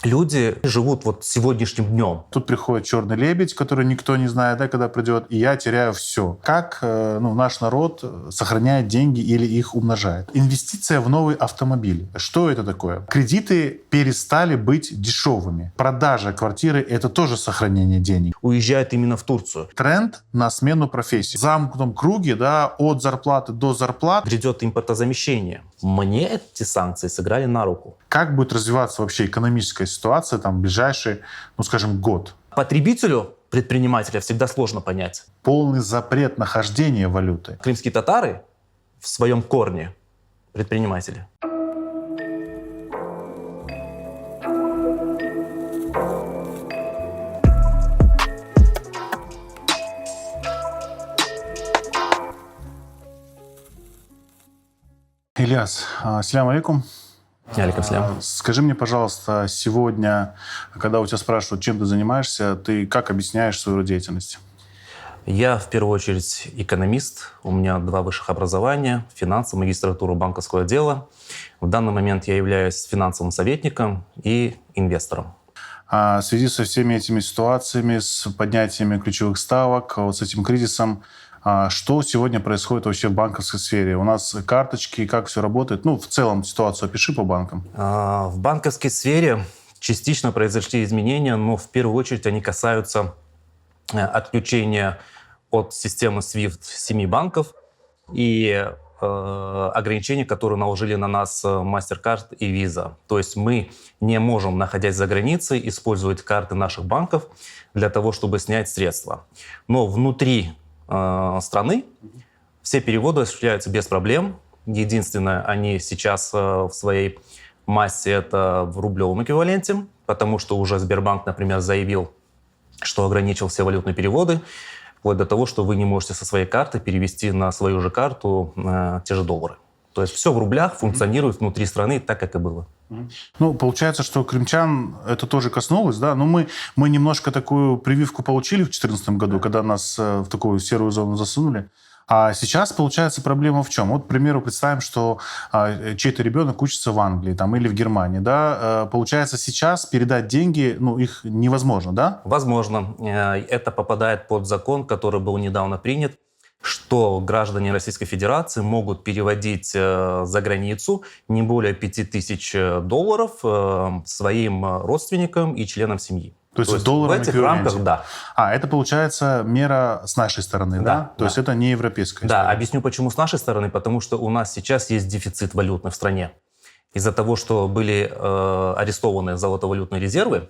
люди живут вот сегодняшним днем. Тут приходит черный лебедь, который никто не знает, да, когда придет, и я теряю все. Как наш народ сохраняет деньги или их умножает? Инвестиция в новый автомобиль. Что это такое? Кредиты перестали быть дешевыми. Продажа квартиры — это тоже сохранение денег. Уезжают именно в Турцию. Тренд на смену профессии. В замкнутом круге, да, от зарплаты до зарплаты. Грядет импортозамещение. Мне эти санкции сыграли на руку. Как будет развиваться вообще экономическая ситуация там, в ближайший, год? Потребителю, предпринимателя, всегда сложно понять. Полный запрет на хождение валюты. Крымские татары в своем корне предприниматели. Ильяс, ассаляму алейкум. Алейкум салям. Скажи мне, пожалуйста, сегодня, когда у тебя спрашивают, чем ты занимаешься, ты как объясняешь свою деятельность? Я в первую очередь экономист. У меня 2 высших образования: финансы, магистратура банковского дела. В данный момент я являюсь финансовым советником и инвестором. А в связи со всеми этими ситуациями, с поднятиями ключевых ставок, вот с этим кризисом, что сегодня происходит вообще в банковской сфере? У нас карточки, как все работает? В целом ситуацию опиши по банкам. В банковской сфере частично произошли изменения, но в первую очередь они касаются отключения от системы SWIFT 7 банков и ограничений, которые наложили на нас MasterCard и Visa. То есть мы не можем, находясь за границей, использовать карты наших банков для того, чтобы снять средства. Но внутри страны все переводы осуществляются без проблем. Единственное, они сейчас в своей массе это в рублевом эквиваленте, потому что уже Сбербанк, например, заявил, что ограничил все валютные переводы, вплоть до того, что вы не можете со своей карты перевести на свою же карту те же доллары. То есть все в рублях функционирует внутри страны так, как и было. Получается, что крымчан это тоже коснулось, да? Но мы немножко такую прививку получили в 2014 году, когда нас в такую серую зону засунули. А сейчас, получается, проблема в чем? Вот, к примеру, представим, что чей-то ребенок учится в Англии там, или в Германии. Да? Получается, сейчас передать деньги, их невозможно, да? Возможно. Это попадает под закон, который был недавно принят, что граждане Российской Федерации могут переводить за границу не более $5000 своим родственникам и членам семьи. То есть в долларовом в этих рамках, да. Это получается мера с нашей стороны, да? То есть это не европейская история. Да, объясню, почему с нашей стороны. Потому что у нас сейчас есть дефицит валютный в стране. Из-за того, что были арестованы золотовалютные резервы,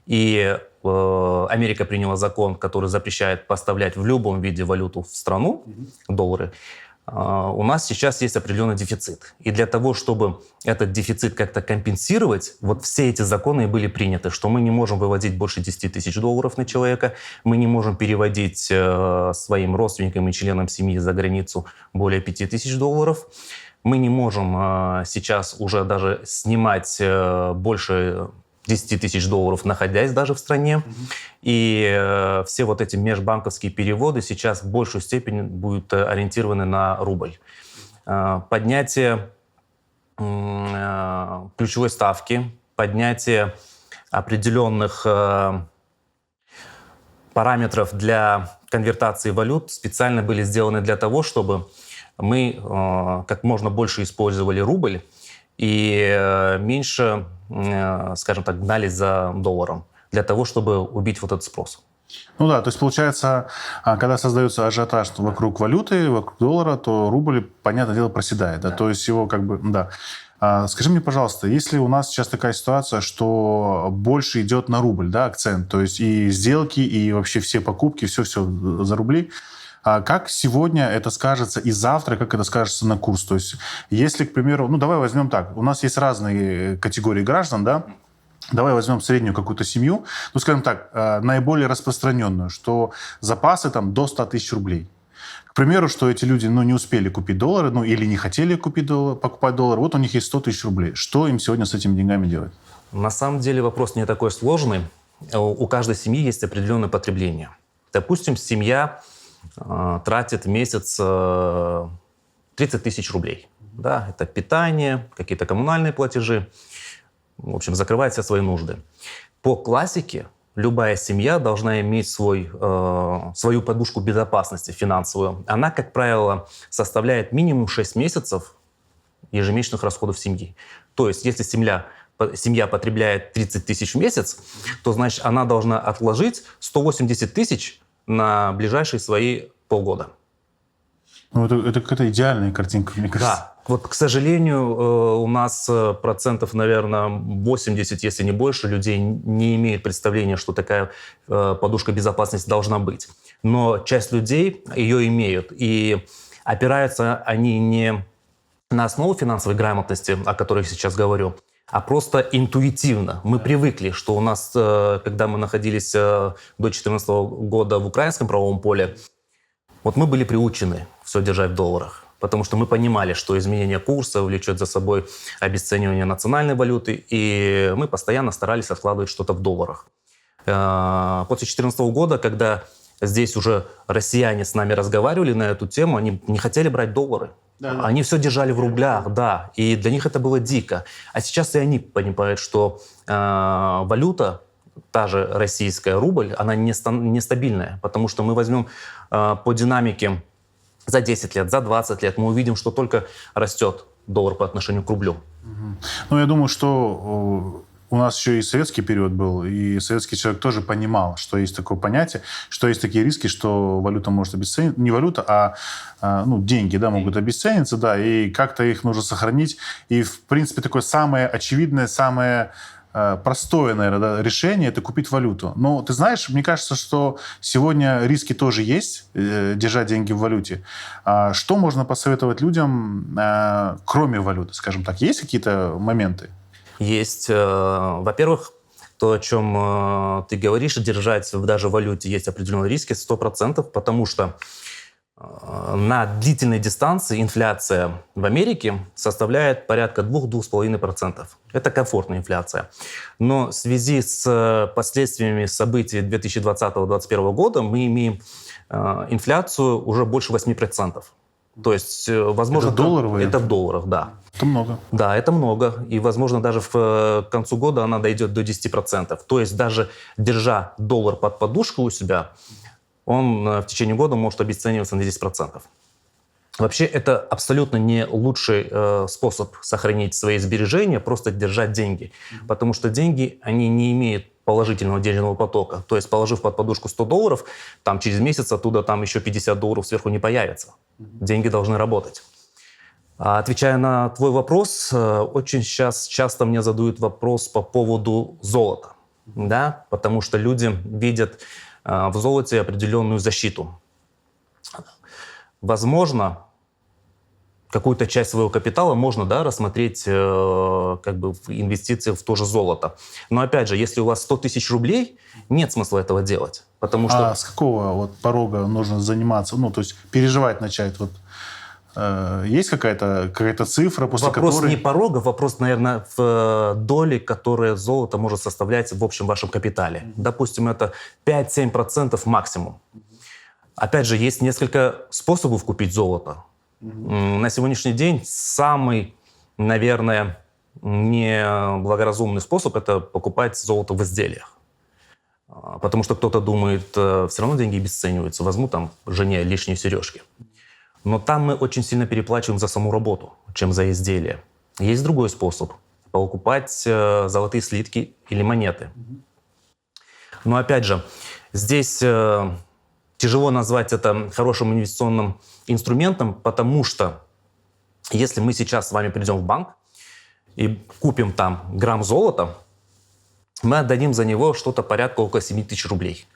и Америка приняла закон, который запрещает поставлять в любом виде валюту в страну, доллары, у нас сейчас есть определенный дефицит. И для того, чтобы этот дефицит как-то компенсировать, вот все эти законы и были приняты, что мы не можем выводить больше $10 000 на человека, мы не можем переводить своим родственникам и членам семьи за границу более $5000, мы не можем сейчас уже даже снимать больше $10 000, находясь даже в стране. И все вот эти межбанковские переводы сейчас в большую степень будут ориентированы на рубль. Поднятие ключевой ставки, поднятие определенных параметров для конвертации валют специально были сделаны для того, чтобы мы как можно больше использовали рубль и меньше, скажем так, гнались за долларом, для того, чтобы убить вот этот спрос. То есть получается, когда создается ажиотаж вокруг валюты, вокруг доллара, то рубль, понятное дело, проседает. Да? То есть его Скажи мне, пожалуйста, если у нас сейчас такая ситуация, что больше идет на рубль, да, акцент, то есть и сделки, и вообще все покупки, все за рубли, как сегодня это скажется и завтра, как это скажется на курс? То есть если, к примеру, давай возьмем так, у нас есть разные категории граждан, да? Давай возьмем среднюю какую-то семью, скажем так, наиболее распространенную, что запасы там до 100 000 рублей. К примеру, что эти люди не успели купить доллары, или не хотели покупать доллары, вот у них есть 100 000 рублей. Что им сегодня с этими деньгами делать? На самом деле вопрос не такой сложный. У каждой семьи есть определенное потребление. Допустим, семья тратит в месяц 30 000 рублей. Да, это питание, какие-то коммунальные платежи. в общем, закрывает все свои нужды. По классике любая семья должна иметь свою подушку безопасности финансовую. Она, как правило, составляет минимум 6 месяцев ежемесячных расходов семьи. То есть, если семья потребляет 30 тысяч в месяц, то, значит, она должна отложить 180 тысяч на ближайшие свои полгода. Ну, это какая-то идеальная картинка, мне кажется. Да. Вот, к сожалению, у нас процентов, наверное, 80, если не больше, людей не имеют представления, что такая подушка безопасности должна быть. Но часть людей ее имеют. И опираются они не на основу финансовой грамотности, о которой я сейчас говорю, а просто интуитивно. Мы привыкли, что у нас, когда мы находились до 2014 года в украинском правовом поле, вот мы были приучены все держать в долларах, потому что мы понимали, что изменение курса влечет за собой обесценивание национальной валюты, и мы постоянно старались откладывать что-то в долларах. После 2014 года, когда здесь уже россияне с нами разговаривали на эту тему, они не хотели брать доллары. Да. Они все держали в рублях, да, и для них это было дико. А сейчас и они понимают, что валюта, та же российская рубль, она нестабильная, потому что мы возьмем по динамике за 10 лет, за 20 лет, мы увидим, что только растет доллар по отношению к рублю. Ну, я думаю, что у нас еще и советский период был, и советский человек тоже понимал, что есть такое понятие, что есть такие риски, что валюта может обесцениться, не валюта, а деньги, да, могут обесцениться, да, и как-то их нужно сохранить. И, в принципе, такое самое очевидное, самое простое, наверное, да, решение – это купить валюту. Но ты знаешь, мне кажется, что сегодня риски тоже есть, держать деньги в валюте. Что можно посоветовать людям, кроме валюты, скажем так? Есть какие-то моменты? Есть. Во-первых, то, о чем ты говоришь, держать даже в валюте есть определенные риски, 100%, потому что на длительной дистанции инфляция в Америке составляет порядка 2-2,5%. Это комфортная инфляция. Но в связи с последствиями событий 2020-2021 года мы имеем инфляцию уже больше 8%. То есть, возможно... Это долларовая? Это в долларах, да. Это много. Да, это много. И, возможно, даже к концу года она дойдет до 10%. То есть, даже держа доллар под подушкой у себя, он в течение года может обесцениваться на 10%. Вообще, это абсолютно не лучший способ сохранить свои сбережения, просто держать деньги. Потому что деньги, они не имеют положительного денежного потока. То есть, положив под подушку $100, там через месяц оттуда там еще $50 сверху не появится. Деньги должны работать. Отвечая на твой вопрос, очень сейчас часто мне задают вопрос по поводу золота. Да? Потому что люди видят в золоте определенную защиту. Возможно, какую-то часть своего капитала можно, да, рассмотреть как бы в инвестиции в то же золото. Но опять же, если у вас 100 тысяч рублей, нет смысла этого делать. Потому что... А с какого вот порога нужно заниматься? Ну, то есть переживать начать? Вот, есть какая-то цифра, после вопрос которой... не порога, вопрос, наверное, в доле, которую золото может составлять в общем вашем капитале. Допустим, это 5-7% максимум. Опять же, есть несколько способов купить золото. На сегодняшний день самый, наверное, неблагоразумный способ – это покупать золото в изделиях. Потому что кто-то думает, все равно деньги обесцениваются, возьму там жене лишние сережки. Но там мы очень сильно переплачиваем за саму работу, чем за изделие. Есть другой способ – покупать золотые слитки или монеты. Но опять же, здесь тяжело назвать это хорошим инвестиционным инструментом, потому что если мы сейчас с вами придем в банк и купим там грамм золота, мы отдадим за него что-то порядка около 7 тысяч рублей.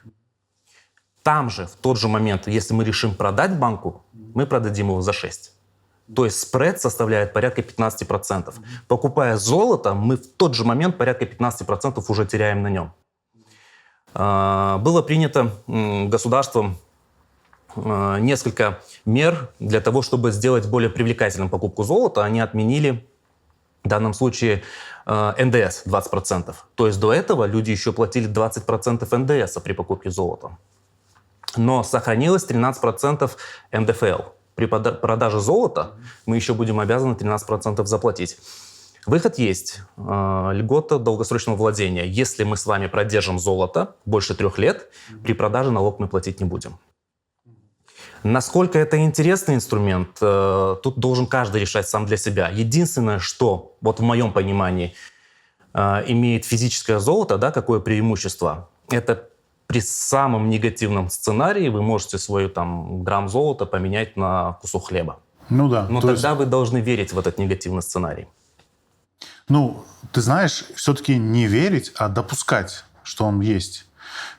Там же, в тот же момент, если мы решим продать банку, мы продадим его за 6. То есть спред составляет порядка 15%. Покупая золото, мы в тот же момент порядка 15% уже теряем на нем. Было принято государством несколько мер для того, чтобы сделать более привлекательным покупку золота. Они отменили в данном случае НДС 20%. То есть до этого люди еще платили 20% НДС при покупке золота. Но сохранилось 13% НДФЛ. При продаже золота мы еще будем обязаны 13% заплатить. Выход есть. Льгота долгосрочного владения. Если мы с вами продержим золото больше 3 лет, при продаже налог мы платить не будем. Насколько это интересный инструмент, тут должен каждый решать сам для себя. Единственное, что, вот в моем понимании, имеет физическое золото, да, какое преимущество, это при самом негативном сценарии вы можете свой там, грамм золота поменять на кусок хлеба. Ну да. Но тогда вы должны верить в этот негативный сценарий. Ну, ты знаешь, все-таки не верить, а допускать, что он есть.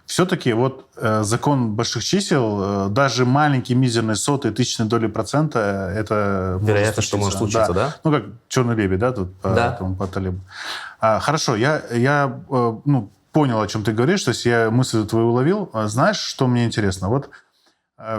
Все-таки вот закон больших чисел, даже маленькие мизерные сотые, тысячные доли процента, это... Вероятно, что может случиться, да? Ну, как черный лебедь, да, тут по Талибу. Хорошо, я понял, о чем ты говоришь, то есть я мысль твою уловил. Знаешь, что мне интересно? Вот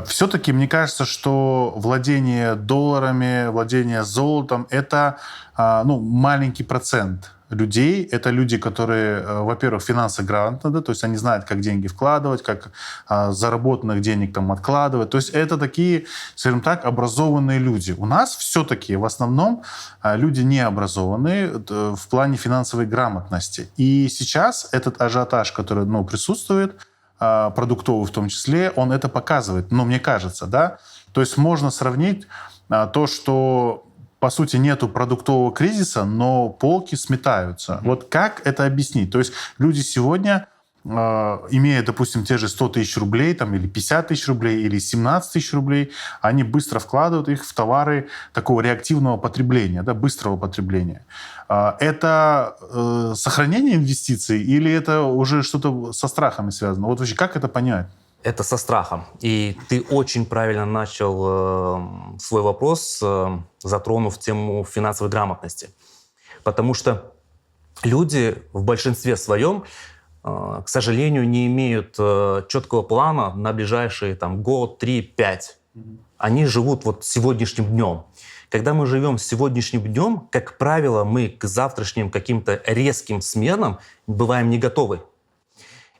все-таки мне кажется, что владение долларами, владение золотом – это маленький процент людей. Это люди, которые, во-первых, финансово грамотны, да, то есть они знают, как деньги вкладывать, как заработанных денег там откладывать. То есть это такие, скажем так, образованные люди. У нас все-таки в основном люди необразованные в плане финансовой грамотности. И сейчас этот ажиотаж, который присутствует, продуктовый в том числе, он это показывает, мне кажется, да. То есть можно сравнить то, что по сути, нету продуктового кризиса, но полки сметаются. Вот как это объяснить? То есть люди сегодня, имея, допустим, те же 100 тысяч рублей, там, или 50 тысяч рублей, или 17 тысяч рублей, они быстро вкладывают их в товары такого реактивного потребления, да, быстрого потребления. Это сохранение инвестиций или это уже что-то со страхами связано? Вот вообще, как это понять? Это со страхом. И ты очень правильно начал свой вопрос, затронув тему финансовой грамотности. Потому что люди в большинстве своем, к сожалению, не имеют четкого плана на ближайшие год, 3, 5. Они живут вот сегодняшним днем. Когда мы живем сегодняшним днем, как правило, мы к завтрашним каким-то резким сменам бываем не готовы.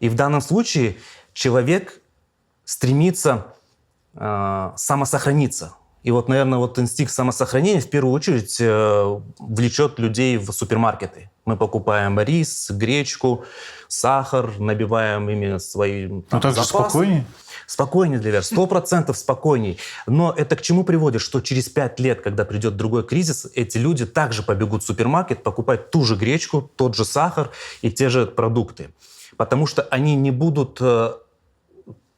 И в данном случае человек стремится самосохраниться. И вот, наверное, инстинкт самосохранения в первую очередь влечет людей в супермаркеты. Мы покупаем рис, гречку, сахар, набиваем ими свои запасы. Спокойнее? Спокойнее, для 100% спокойней. Но это к чему приводит? Что через 5 лет, когда придет другой кризис, эти люди также побегут в супермаркет покупать ту же гречку, тот же сахар и те же продукты. Потому что они не будут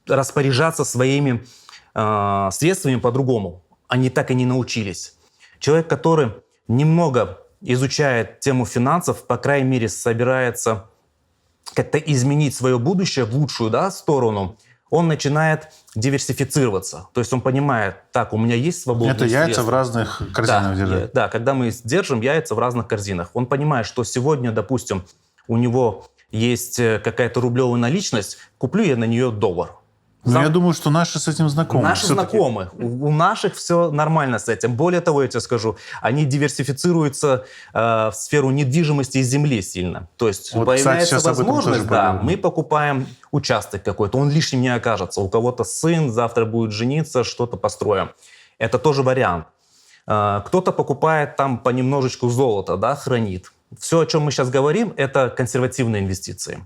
распоряжаться своими средствами по-другому. Они так и не научились. Человек, который немного изучает тему финансов, по крайней мере, собирается как-то изменить свое будущее в лучшую сторону, он начинает диверсифицироваться. То есть он понимает, так, у меня есть свободные средства. Это яйца в разных корзинах держать. Да, когда мы держим яйца в разных корзинах. Он понимает, что сегодня, допустим, у него есть какая-то рублевая наличность, куплю я на нее доллар. Я думаю, что наши с этим знакомы. Наши знакомы. У наших все нормально с этим. Более того, я тебе скажу, они диверсифицируются в сферу недвижимости и земли сильно. То есть появляется возможность, мы покупаем участок какой-то, он лишним не окажется. У кого-то сын завтра будет жениться, что-то построим. Это тоже вариант. Кто-то покупает там понемножечку золота, хранит. Все, о чем мы сейчас говорим, это консервативные инвестиции.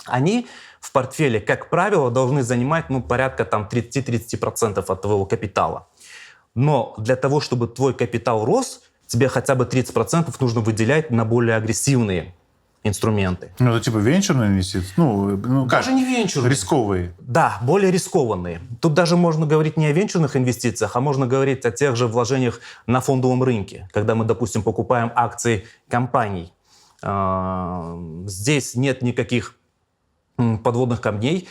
Они в портфеле, как правило, должны занимать порядка 30-30% от твоего капитала. Но для того, чтобы твой капитал рос, тебе хотя бы 30% нужно выделять на более агрессивные инструменты. Это типа венчурные инвестиции? Даже не венчурные. Рисковые. Да, более рискованные. Тут даже можно говорить не о венчурных инвестициях, а можно говорить о тех же вложениях на фондовом рынке. Когда мы, допустим, покупаем акции компаний. Здесь нет никаких подводных камней.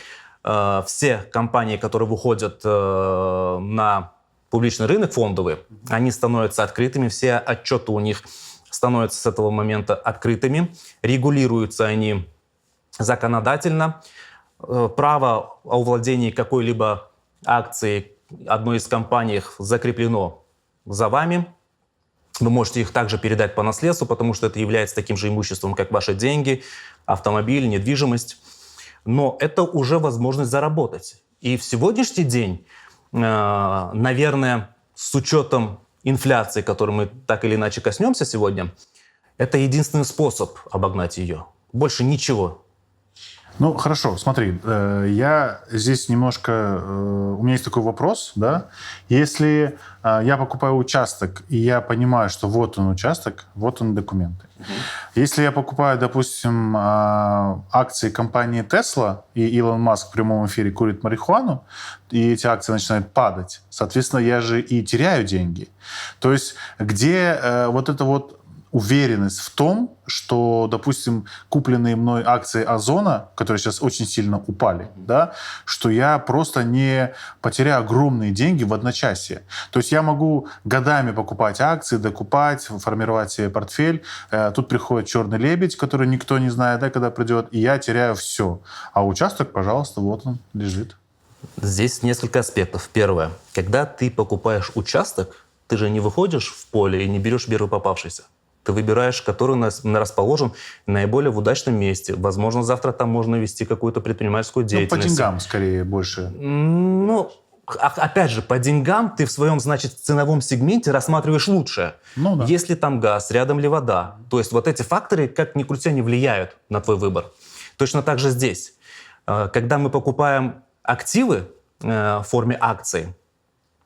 Все компании, которые выходят на публичный рынок фондовые, они становятся открытыми, все отчеты у них становятся с этого момента открытыми, регулируются они законодательно. Право о владении какой-либо акцией одной из компаний закреплено за вами. Вы можете их также передать по наследству, потому что это является таким же имуществом, как ваши деньги, автомобиль, недвижимость. Но это уже возможность заработать. И в сегодняшний день, наверное, с учетом инфляции, которой мы так или иначе коснемся сегодня, Это единственный способ обогнать ее. Больше ничего. Ну, хорошо, смотри, я здесь немножко... У меня есть такой вопрос, да? Если я покупаю участок, и я понимаю, что вот он участок, вот он документы. Если я покупаю, допустим, акции компании Tesla, и Илон Маск в прямом эфире курит марихуану, и эти акции начинают падать, соответственно, я же и теряю деньги. То есть где вот это вот уверенность в том, что, допустим, купленные мной акции Озона, которые сейчас очень сильно упали, да, что я просто не потеряю огромные деньги в одночасье. То есть я могу годами покупать акции, докупать, формировать себе портфель. Тут приходит черный лебедь, который никто не знает, да, когда придет, и я теряю все. А участок, пожалуйста, вот он лежит. Здесь несколько аспектов. Первое. Когда ты покупаешь участок, ты же не выходишь в поле и не берешь первый попавшийся. Ты выбираешь, который расположен наиболее в удачном месте. Возможно, завтра там можно вести какую-то предпринимательскую деятельность. Ну, по деньгам, скорее, больше. Ну, опять же, по деньгам ты в своем, значит, ценовом сегменте рассматриваешь лучшее. Ну, да. Есть ли там газ, рядом ли вода. То есть вот эти факторы, как ни крути, они влияют на твой выбор. Точно так же здесь. Когда мы покупаем активы в форме акций,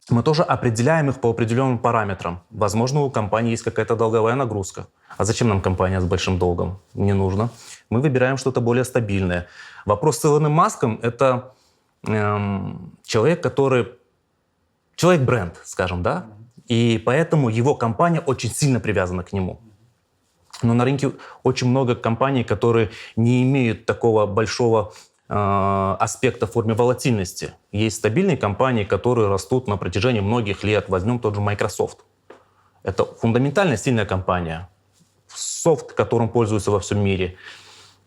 мы тоже определяем их по определенным параметрам. Возможно, у компании есть какая-то долговая нагрузка. А зачем нам компания с большим долгом? Не нужно. Мы выбираем что-то более стабильное. Вопрос с Илоном Маском – это человек, который... Человек-бренд, скажем, да? И поэтому его компания очень сильно привязана к нему. Но на рынке очень много компаний, которые не имеют такого большого аспекта в форме волатильности. Есть стабильные компании, которые растут на протяжении многих лет. Возьмем тот же Microsoft. Это фундаментально сильная компания. Софт, которым пользуются во всем мире.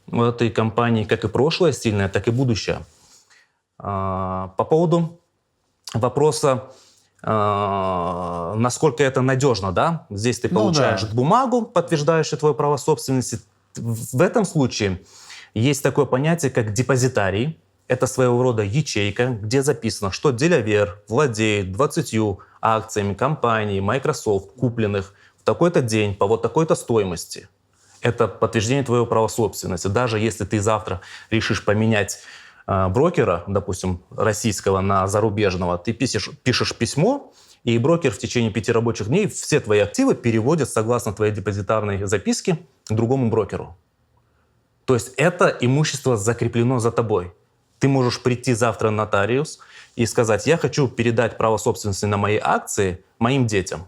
У этой компании как и прошлое сильное, так и будущее. По поводу вопроса, насколько это надежно, да? Здесь ты получаешь бумагу, подтверждающую твое право собственности. В этом случае есть такое понятие, как депозитарий. Это своего рода ячейка, где записано, что Делавер владеет 20 акциями компании Microsoft, купленных в такой-то день по вот такой-то стоимости. Это подтверждение твоего права собственности. Даже если ты завтра решишь поменять брокера, допустим, российского на зарубежного, ты пишешь письмо, и брокер в течение 5 рабочих дней все твои активы переводит согласно твоей депозитарной записке к другому брокеру. То есть это имущество закреплено за тобой. Ты можешь прийти завтра в нотариус и сказать: я хочу передать право собственности на мои акции моим детям.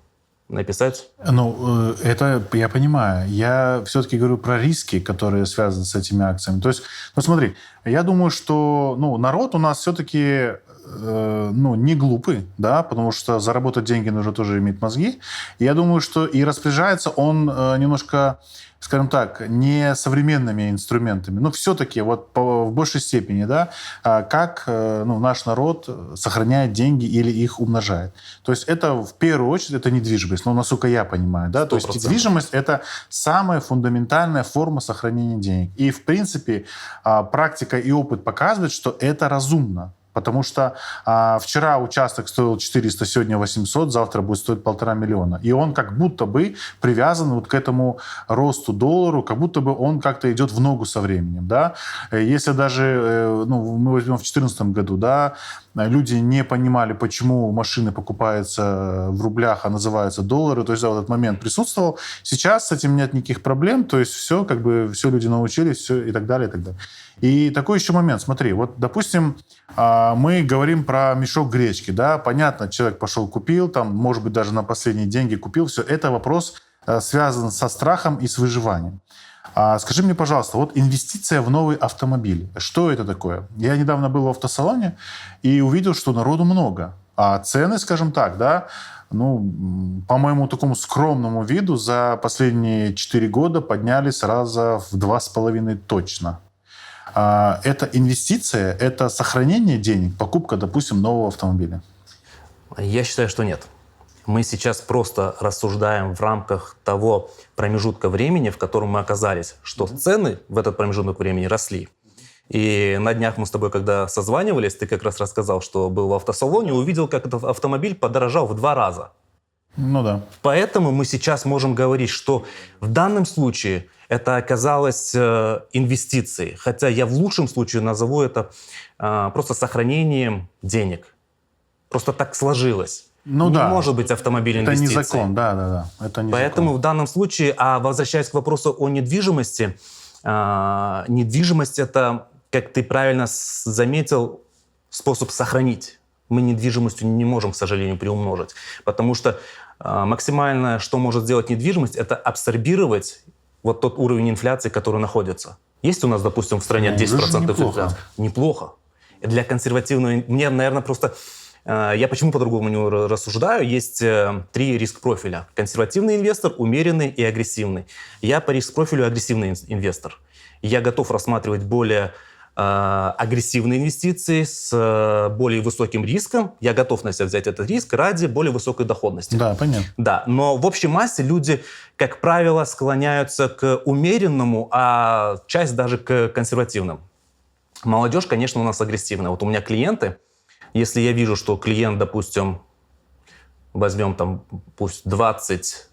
Написать? Ну, это я понимаю. Я все-таки говорю про риски, которые связаны с этими акциями. То есть, ну смотри, я думаю, что народ у нас все-таки не глупый, да, потому что заработать деньги нужно тоже иметь мозги. И я думаю, что и распоряжается он немножко, скажем так, не современными инструментами, но все-таки вот в большей степени, да, как наш народ сохраняет деньги или их умножает. То есть это в первую очередь это недвижимость, насколько я понимаю, да, 100%. То есть недвижимость это самая фундаментальная форма сохранения денег. И в принципе практика и опыт показывают, что это разумно. Потому что вчера участок стоил 400, сегодня 800, завтра будет стоить 1,5 миллиона. И он как будто бы привязан вот к этому росту доллару, как будто бы он как-то идет в ногу со временем. Да? Если даже мы возьмем в 2014 году, да, люди не понимали, почему машины покупаются в рублях, а называются доллары, то есть вот этот момент присутствовал. Сейчас с этим нет никаких проблем, то есть все люди научились, все и так далее, и так далее. И такой еще момент, смотри, вот, допустим, мы говорим про мешок гречки, да, понятно, человек пошел, купил, там, может быть, даже на последние деньги купил, все, это вопрос связан со страхом и с выживанием. Скажи мне, пожалуйста, вот инвестиция в новый автомобиль, что это такое? Я недавно был в автосалоне и увидел, что народу много, а цены, скажем так, да, по моему такому скромному виду за последние 4 года поднялись раза в 2,5 точно. Это инвестиция, это сохранение денег, покупка, допустим, нового автомобиля? Я считаю, что нет. Мы сейчас просто рассуждаем в рамках того промежутка времени, в котором мы оказались, что цены в этот промежуток времени росли. И на днях мы с тобой, когда созванивались, ты как раз рассказал, что был в автосалоне и увидел, как этот автомобиль подорожал в 2 раза. Ну да. Поэтому мы сейчас можем говорить, что в данном случае это оказалось инвестицией. Хотя я в лучшем случае назову это просто сохранением денег. Просто так сложилось. Ну не да. может быть автомобиль инвестицией. Это не закон, да. Это не Поэтому закон. в данном случае, возвращаясь к вопросу о недвижимости, недвижимость — это, как ты правильно заметил, способ сохранить. Мы недвижимостью не можем, к сожалению, приумножить. Потому что максимальное, что может сделать недвижимость, это абсорбировать вот тот уровень инфляции, который находится. Есть у нас, допустим, в стране 10% инфляции? Неплохо. Для консервативного... Мне, наверное, просто... Я почему по-другому не рассуждаю? Есть 3 риск-профиля. Консервативный инвестор, умеренный и агрессивный. Я по риск-профилю агрессивный инвестор. Я готов рассматривать более агрессивные инвестиции с более высоким риском. Я готов на себя взять этот риск ради более высокой доходности. Да, понятно. Да, но в общей массе люди, как правило, склоняются к умеренному, а часть даже к консервативным. Молодежь, конечно, у нас агрессивная. Вот у меня клиенты, если я вижу, что клиент, допустим, возьмем там пусть 20,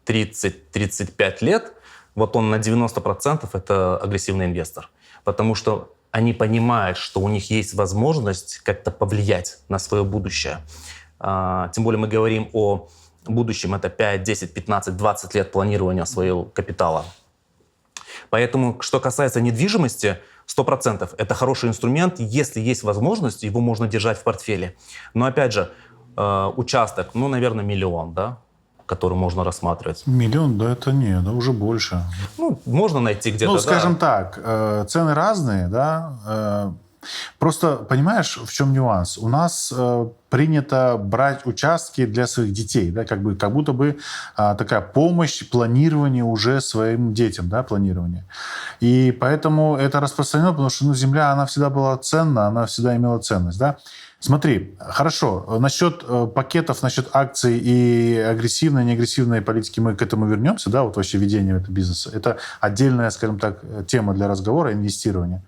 30, 35 лет, вот он на 90% это агрессивный инвестор. Потому что они понимают, что у них есть возможность как-то повлиять на свое будущее. Тем более мы говорим о будущем, это 5, 10, 15, 20 лет планирования своего капитала. Поэтому, что касается недвижимости, 100% это хороший инструмент, если есть возможность, его можно держать в портфеле. Но опять же, участок, наверное, 1 миллион, да, который можно рассматривать. 1 миллион, да, это не, да, уже больше. Можно найти где-то. Скажем так, цены разные, да. Просто понимаешь, в чем нюанс? У нас принято брать участки для своих детей, да, как будто бы такая помощь, планирование уже своим детям, да, планирование. И поэтому это распространено, потому что земля, она всегда была ценна, она всегда имела ценность, да. Смотри, хорошо, насчет пакетов, насчет акций и агрессивной, неагрессивной политики мы к этому вернемся, да, вот вообще ведение этого бизнеса. Это отдельная, скажем так, тема для разговора, инвестирования.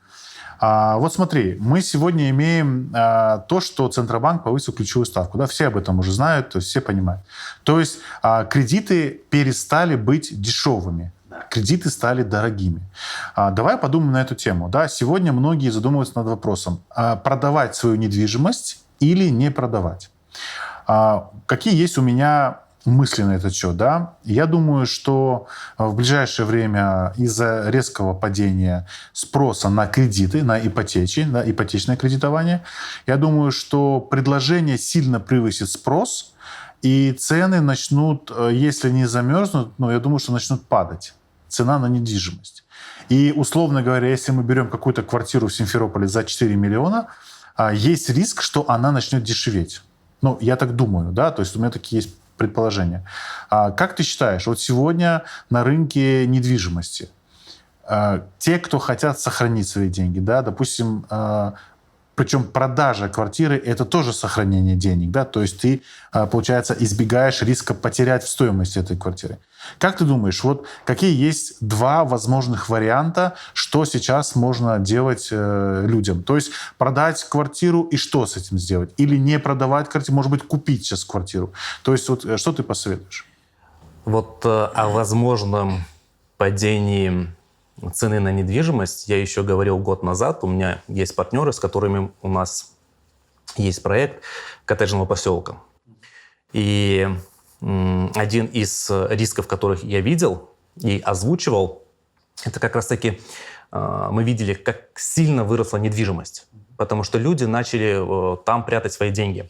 Вот смотри, мы сегодня имеем то, что Центробанк повысил ключевую ставку. Да, все об этом уже знают, то есть все понимают. То есть кредиты перестали быть дешевыми. Кредиты стали дорогими. Давай подумаем на эту тему. Да? Сегодня многие задумываются над вопросом, продавать свою недвижимость или не продавать. Какие есть у меня мысли на этот счет? Да? Я думаю, что в ближайшее время из-за резкого падения спроса на кредиты, на ипотечное кредитование, я думаю, что предложение сильно превысит спрос, и цены начнут, если не замерзнут, я думаю, что начнут падать. Цена на недвижимость. И, условно говоря, если мы берем какую-то квартиру в Симферополе за 4 миллиона, есть риск, что она начнет дешеветь. Я так думаю, да, то есть у меня такие есть предположения. Как ты считаешь, вот сегодня на рынке недвижимости те, кто хотят сохранить свои деньги, да, допустим, причем продажа квартиры – это тоже сохранение денег, да, то есть ты, получается, избегаешь риска потерять в стоимости этой квартиры. Как ты думаешь, вот какие есть 2 возможных варианта, что сейчас можно делать людям? То есть продать квартиру и что с этим сделать? Или не продавать квартиру, может быть, купить сейчас квартиру? То есть вот что ты посоветуешь? Вот о возможном падении цены на недвижимость я еще говорил год назад. У меня есть партнеры, с которыми у нас есть проект коттеджного поселка. И один из рисков, которых я видел и озвучивал, это как раз-таки мы видели, как сильно выросла недвижимость. Потому что люди начали там прятать свои деньги.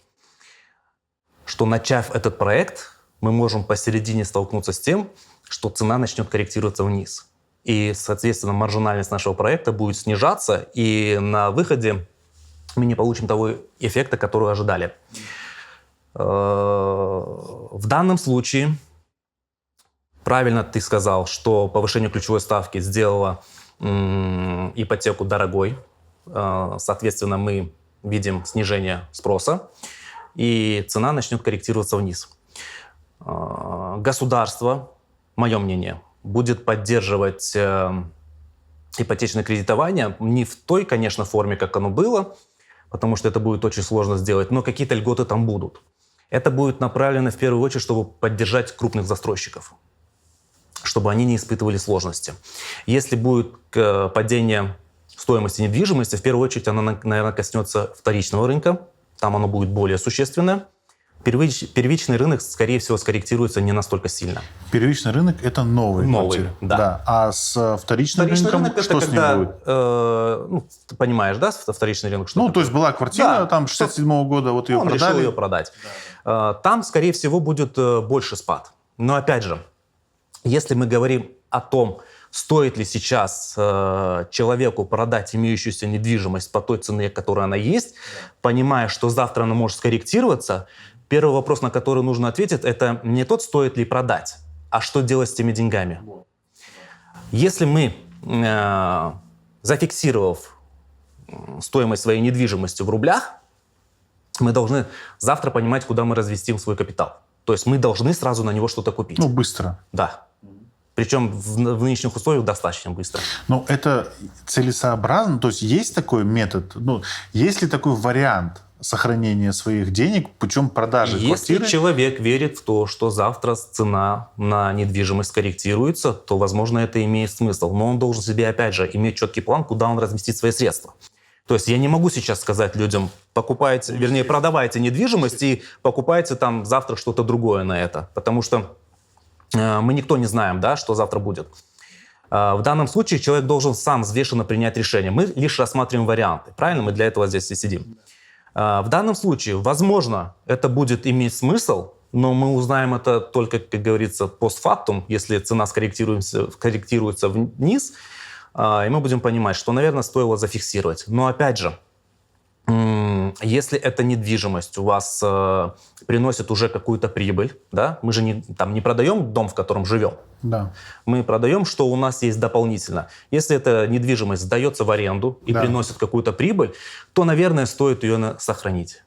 Что, начав этот проект, мы можем посередине столкнуться с тем, что цена начнет корректироваться вниз. И, соответственно, маржинальность нашего проекта будет снижаться, и на выходе мы не получим того эффекта, который ожидали. В данном случае, правильно ты сказал, что повышение ключевой ставки сделало ипотеку дорогой. Соответственно, мы видим снижение спроса, и цена начнет корректироваться вниз. Государство, мое мнение, будет поддерживать ипотечное кредитование не в той, конечно, форме, как оно было, потому что это будет очень сложно сделать, но какие-то льготы там будут. Это будет направлено в первую очередь, чтобы поддержать крупных застройщиков, чтобы они не испытывали сложности. Если будет падение стоимости недвижимости, в первую очередь оно, наверное, коснется вторичного рынка, там оно будет более существенное. Первичный рынок, скорее всего, скорректируется не настолько сильно. Первичный рынок – это новые квартиры. Да. А с вторичным рынком рынок что это с ним когда, будет? ты понимаешь, да, вторичный рынок? Что Ну, такое? то есть была квартира Да, там 67-го года, вот ее он продали. решил ее продать. Там, скорее всего, будет больше спад. Но опять же, если мы говорим о том, стоит ли сейчас человеку продать имеющуюся недвижимость по той цене, которая она есть, понимая, что завтра она может скорректироваться, первый вопрос, на который нужно ответить, это не тот, стоит ли продать, а что делать с теми деньгами. Если мы, зафиксировав стоимость своей недвижимости в рублях, мы должны завтра понимать, куда мы разместим свой капитал. То есть мы должны сразу на него что-то купить. Ну, быстро. Да. Причем в нынешних условиях достаточно быстро. Но это целесообразно? То есть есть такой метод? Ну, есть ли такой вариант сохранения своих денег путем продажи Если квартиры? человек верит в то, что завтра цена на недвижимость скорректируется, то, возможно, это имеет смысл. Но он должен себе, опять же, иметь четкий план, куда он разместит свои средства. То есть я не могу сейчас сказать людям, продавайте недвижимость и покупайте там завтра что-то другое на это. Потому что мы никто не знаем, да, что завтра будет. В данном случае человек должен сам взвешенно принять решение. Мы лишь рассматриваем варианты. Правильно? Мы для этого здесь и сидим. В данном случае, возможно, это будет иметь смысл, но мы узнаем это только, как говорится, постфактум, если цена скорректируется вниз, и мы будем понимать, что, наверное, стоило зафиксировать. Но опять же, если эта недвижимость у вас приносит уже какую-то прибыль, да, мы же не продаем дом, в котором живем, Да. мы продаем, что у нас есть дополнительно. Если эта недвижимость сдается в аренду и приносит какую-то прибыль, то, наверное, стоит ее сохранить.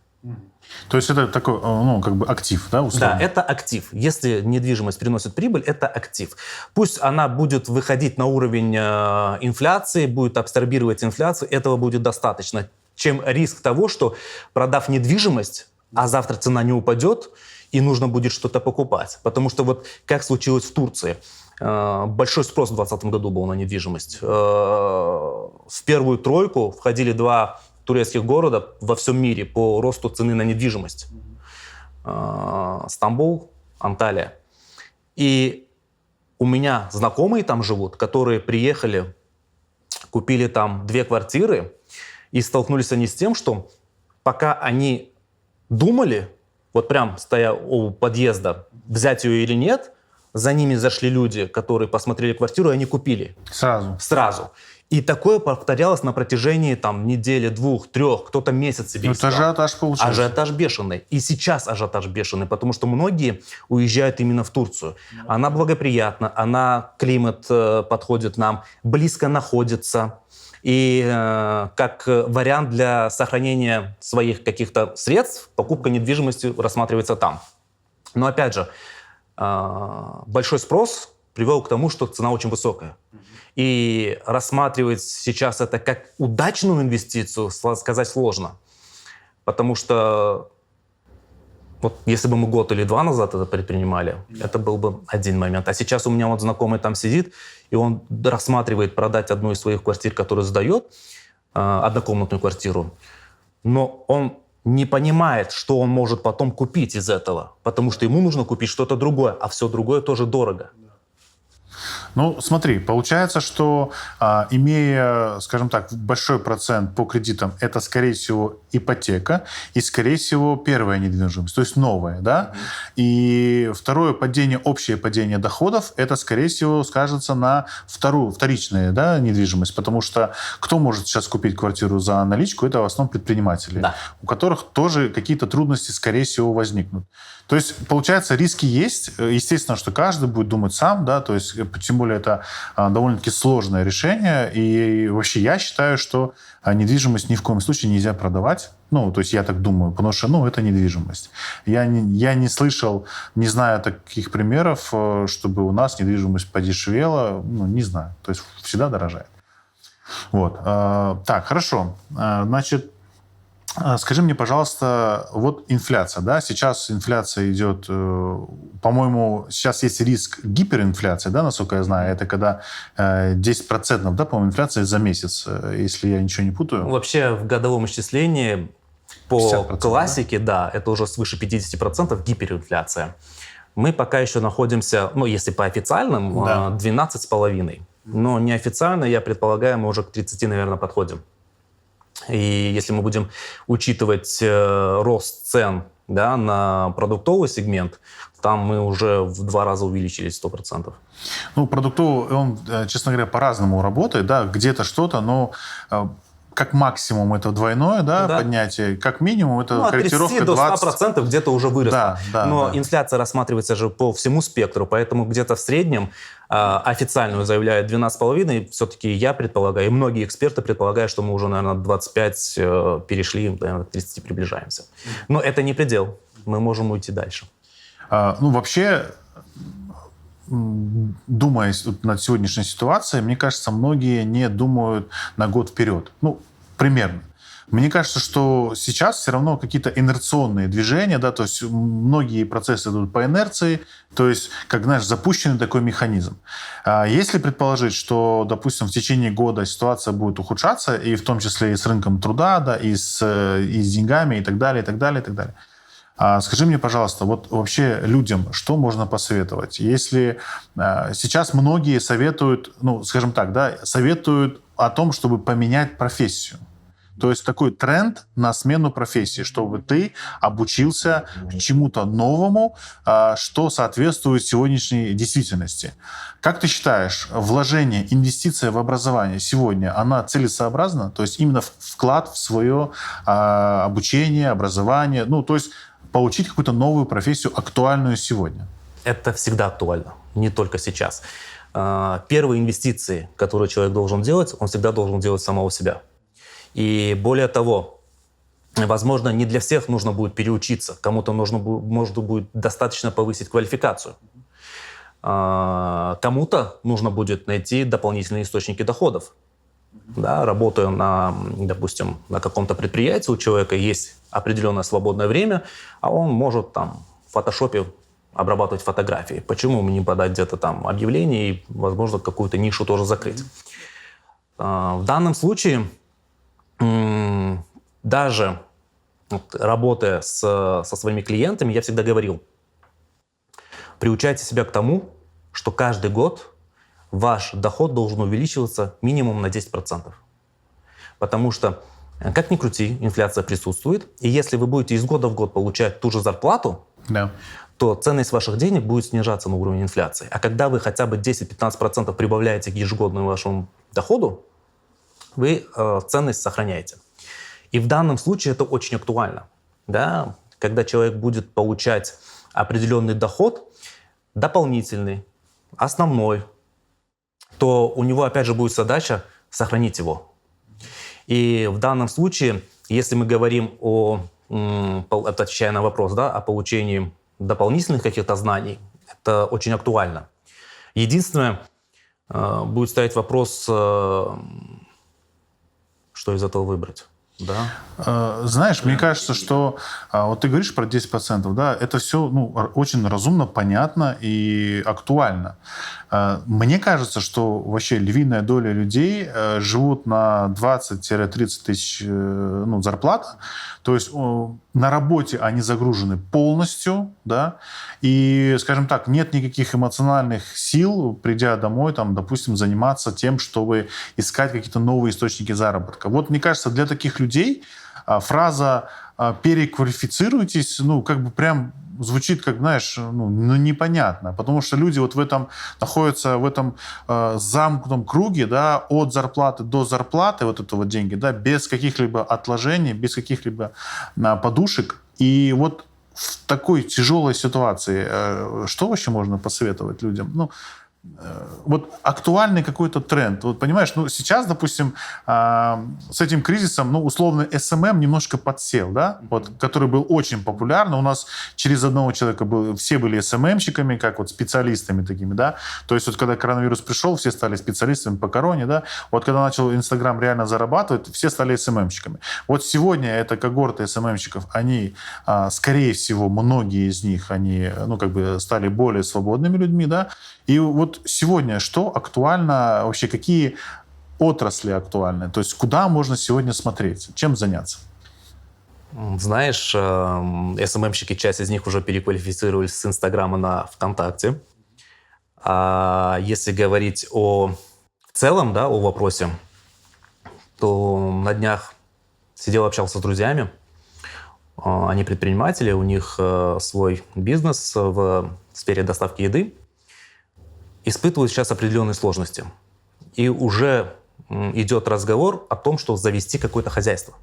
То есть это такой, ну, как бы актив, да, условно? Да, это актив. Если недвижимость приносит прибыль, это актив. Пусть она будет выходить на уровень инфляции, будет абсорбировать инфляцию, этого будет достаточно, чем риск того, что, продав недвижимость, а завтра цена не упадет, и нужно будет что-то покупать. Потому что вот как случилось в Турции. Большой спрос в 2020 году был на недвижимость. В первую тройку входили 2 турецких города во всем мире по росту цены на недвижимость. Стамбул, Анталия. И у меня знакомые там живут, которые приехали, купили там 2 квартиры, и столкнулись они с тем, что пока они думали, вот прям стоя у подъезда, взять ее или нет, за ними зашли люди, которые посмотрели квартиру, и они купили. Сразу. И такое повторялось на протяжении там, недели, 2, 3, кто-то месяц себе искал. Это ажиотаж получается. Ажиотаж бешеный. И сейчас ажиотаж бешеный, потому что многие уезжают именно в Турцию. Она благоприятна, климат подходит нам, близко находится. И как вариант для сохранения своих каких-то средств, покупка недвижимости рассматривается там. Но опять же, большой спрос привел к тому, что цена очень высокая. И рассматривать сейчас это как удачную инвестицию сказать сложно. Потому что вот если бы мы год или 2 назад это предпринимали, это был бы один момент. А сейчас у меня вот знакомый там сидит, и он рассматривает продать одну из своих квартир, которую сдает, однокомнатную квартиру. Но он не понимает, что он может потом купить из этого. Потому что ему нужно купить что-то другое, а все другое тоже дорого. Ну, смотри, получается, что имея, скажем так, большой процент по кредитам, это, скорее всего, ипотека и, скорее всего, первая недвижимость, то есть новая, да? И второе общее падение доходов, это, скорее всего, скажется на вторичную, да, недвижимость, потому что кто может сейчас купить квартиру за наличку, это в основном предприниматели, да, у которых тоже какие-то трудности, скорее всего, возникнут. То есть, получается, риски есть. Естественно, что каждый будет думать сам, да, то есть, тем более, это довольно-таки сложное решение. И вообще я считаю, что недвижимость ни в коем случае нельзя продавать. Ну, то есть я так думаю, потому что, это недвижимость. Я не слышал, не знаю таких примеров, чтобы у нас недвижимость подешевела. Не знаю. То есть всегда дорожает. Вот. Так, хорошо. Значит, Скажи мне, пожалуйста, вот инфляция, да, сейчас инфляция идет, по-моему, сейчас есть риск гиперинфляции, да, насколько я знаю, это когда 10%, да, по-моему, инфляция за месяц, если я ничего не путаю. Вообще в годовом исчислении по 50%, классике, да, это уже свыше 50% гиперинфляция. Мы пока еще находимся, ну, если по официальным, Да. 12,5. Но неофициально, я предполагаю, мы уже к 30, наверное, подходим. И если мы будем учитывать рост цен, да, на продуктовый сегмент, там мы уже в 2 раза увеличились 100%. Ну, продуктовый, он, честно говоря, по-разному работает, да, где-то что-то, но как максимум это двойное, да, Да. поднятие, как минимум это От 30 корректировка до 20. 100% где-то уже выросло. Да, да, Но да. инфляция рассматривается же по всему спектру, поэтому где-то в среднем официальную заявляют 12,5. Все-таки я предполагаю, и многие эксперты предполагают, что мы уже, наверное, 25 перешли, наверное, к 30 приближаемся. Но это не предел. Мы можем уйти дальше. Ну, вообще, думая над сегодняшней ситуацией, мне кажется, многие не думают на год вперед. Ну, примерно. Мне кажется, что сейчас все равно какие-то инерционные движения, да, то есть многие процессы идут по инерции, то есть, как, знаешь, запущенный такой механизм. Если предположить, что, допустим, в течение года ситуация будет ухудшаться, и в том числе и с рынком труда, да, и с деньгами, и так далее, и так далее, и так далее. Скажи мне, пожалуйста, вот вообще людям что можно посоветовать? Если сейчас многие советуют, ну, скажем так, да, советуют о том, чтобы поменять профессию. То есть такой тренд на смену профессии, чтобы ты обучился чему-то новому, что соответствует сегодняшней действительности. Как ты считаешь, вложение, инвестиция в образование сегодня, она целесообразна? То есть именно вклад в свое обучение, образование, ну, то есть получить какую-то новую профессию, актуальную сегодня? Это всегда актуально, не только сейчас. Первые инвестиции, которые человек должен делать, он всегда должен делать самого себя. И более того, возможно, не для всех нужно будет переучиться. Кому-то можно будет достаточно повысить квалификацию. Кому-то нужно будет найти дополнительные источники доходов. Да, работая допустим, на каком-то предприятии, у человека есть определенное свободное время, а он может там в фотошопе обрабатывать фотографии. Почему мне не подать где-то там объявление и, возможно, какую-то нишу тоже закрыть? В данном случае даже работая со своими клиентами, я всегда говорил, приучайте себя к тому, что каждый год ваш доход должен увеличиваться минимум на 10%. Потому что, как ни крути, инфляция присутствует, и если вы будете из года в год получать ту же зарплату, Да. то ценность ваших денег будет снижаться на уровень инфляции. А когда вы хотя бы 10-15% прибавляете к ежегодному вашему доходу, вы ценность сохраняете. И в данном случае это очень актуально. Да? Когда человек будет получать определенный доход, дополнительный, основной, то у него опять же будет задача сохранить его. И в данном случае, если мы говорим отвечая на вопрос, да, о получении дополнительных каких-то знаний, это очень актуально. Единственное, будет стоять вопрос, что из этого выбрать. Да? Знаешь, мне кажется, что вот ты говоришь про 10%, да, это все очень разумно, понятно и актуально. Мне кажется, что вообще львиная доля людей живут на 20-30 тысяч зарплат, то есть на работе они загружены полностью, да, и, скажем так, нет никаких эмоциональных сил, придя домой, там, допустим, заниматься тем, чтобы искать какие-то новые источники заработка. Вот, мне кажется, для таких людей фраза «переквалифицируйтесь», как бы прям звучит, как, знаешь, непонятно, потому что люди вот находятся в этом замкнутом круге, да, от зарплаты до зарплаты, вот это вот деньги, да, без каких-либо отложений, без каких-либо подушек. И вот в такой тяжелой ситуации что вообще можно посоветовать людям? вот актуальный какой-то тренд. Вот понимаешь, ну сейчас, допустим, с этим кризисом, ну условно, СММ немножко подсел, да, вот, который был очень популярный. У нас через одного человека все были СММщиками, как вот специалистами такими, да. То есть вот когда коронавирус пришел, все стали специалистами по короне, да. Вот когда начал Инстаграм реально зарабатывать, все стали СММщиками. Вот сегодня эта когорта СММщиков, они, скорее всего, многие из них, они, ну как бы стали более свободными людьми, да. И вот сегодня что актуально, вообще какие отрасли актуальны? То есть куда можно сегодня смотреть? Чем заняться? Знаешь, СММщики, часть из них уже переквалифицировались с Инстаграма на ВКонтакте. А если говорить в целом, да, о вопросе, то на днях сидел, общался с друзьями. Они предприниматели, у них свой бизнес в сфере доставки еды. Испытывают сейчас определенные сложности. И уже идет разговор о том, что завести какое-то хозяйство.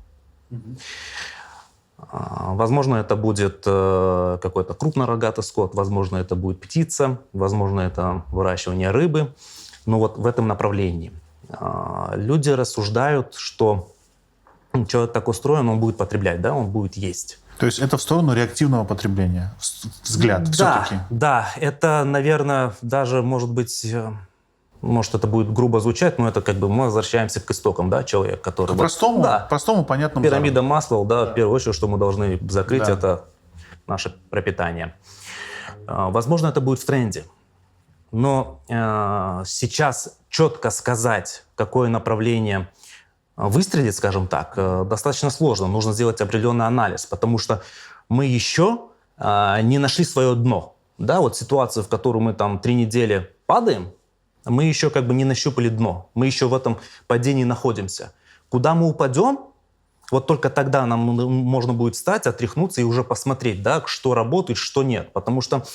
Возможно, это будет какой-то крупнорогатый скот, возможно, это будет птица, возможно, это выращивание рыбы. Но вот в этом направлении. Люди рассуждают, что человек так устроен, он будет потреблять, да, он будет есть. То есть это в сторону реактивного потребления, взгляд Да, все-таки. да, это, наверное, даже, может быть, может, это будет грубо звучать, но это как бы мы возвращаемся к истокам, да, человек, который... К простому, да, простому, понятному. пирамида Маслоу, да, в первую очередь, что мы должны закрыть, Да. это наше пропитание. Возможно, это будет в тренде. Но сейчас четко сказать, какое направление выстрелит, скажем так, достаточно сложно. Нужно сделать определенный анализ, потому что мы еще не нашли свое дно. Да, вот ситуацию, в которую мы там 3 недели падаем, мы еще как бы не нащупали дно. Мы еще в этом падении находимся. Куда мы упадем, вот только тогда нам можно будет встать, отряхнуться и уже посмотреть, да, что работает, что нет. Потому что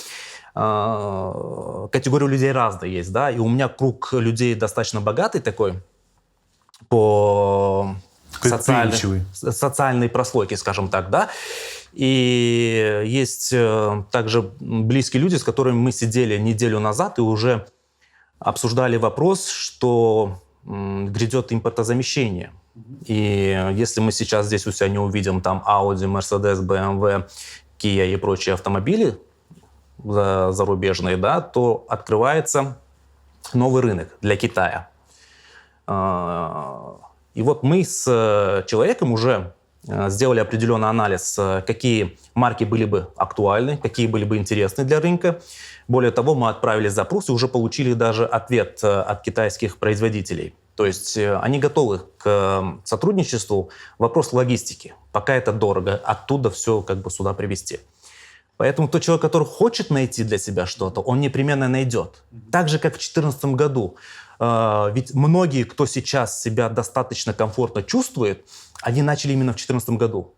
категория людей разная есть, да, и у меня круг людей достаточно богатый такой, по социальной прослойке, скажем так, да. И есть также близкие люди, с которыми мы сидели неделю назад и уже обсуждали вопрос, что грядет импортозамещение. И если мы сейчас здесь у себя не увидим там Audi, Mercedes, BMW, Kia и прочие автомобили зарубежные, да, то открывается новый рынок для Китая. И вот мы с человеком уже сделали определенный анализ, какие марки были бы актуальны, какие были бы интересны для рынка. Более того, мы отправили запрос и уже получили даже ответ от китайских производителей. То есть они готовы к сотрудничеству. Вопрос логистики. Пока это дорого, оттуда все как бы сюда привезти. Поэтому тот человек, который хочет найти для себя что-то, он непременно найдет. Так же, как в 2014 году. Ведь многие, кто сейчас себя достаточно комфортно чувствует, они начали именно в 2014 году.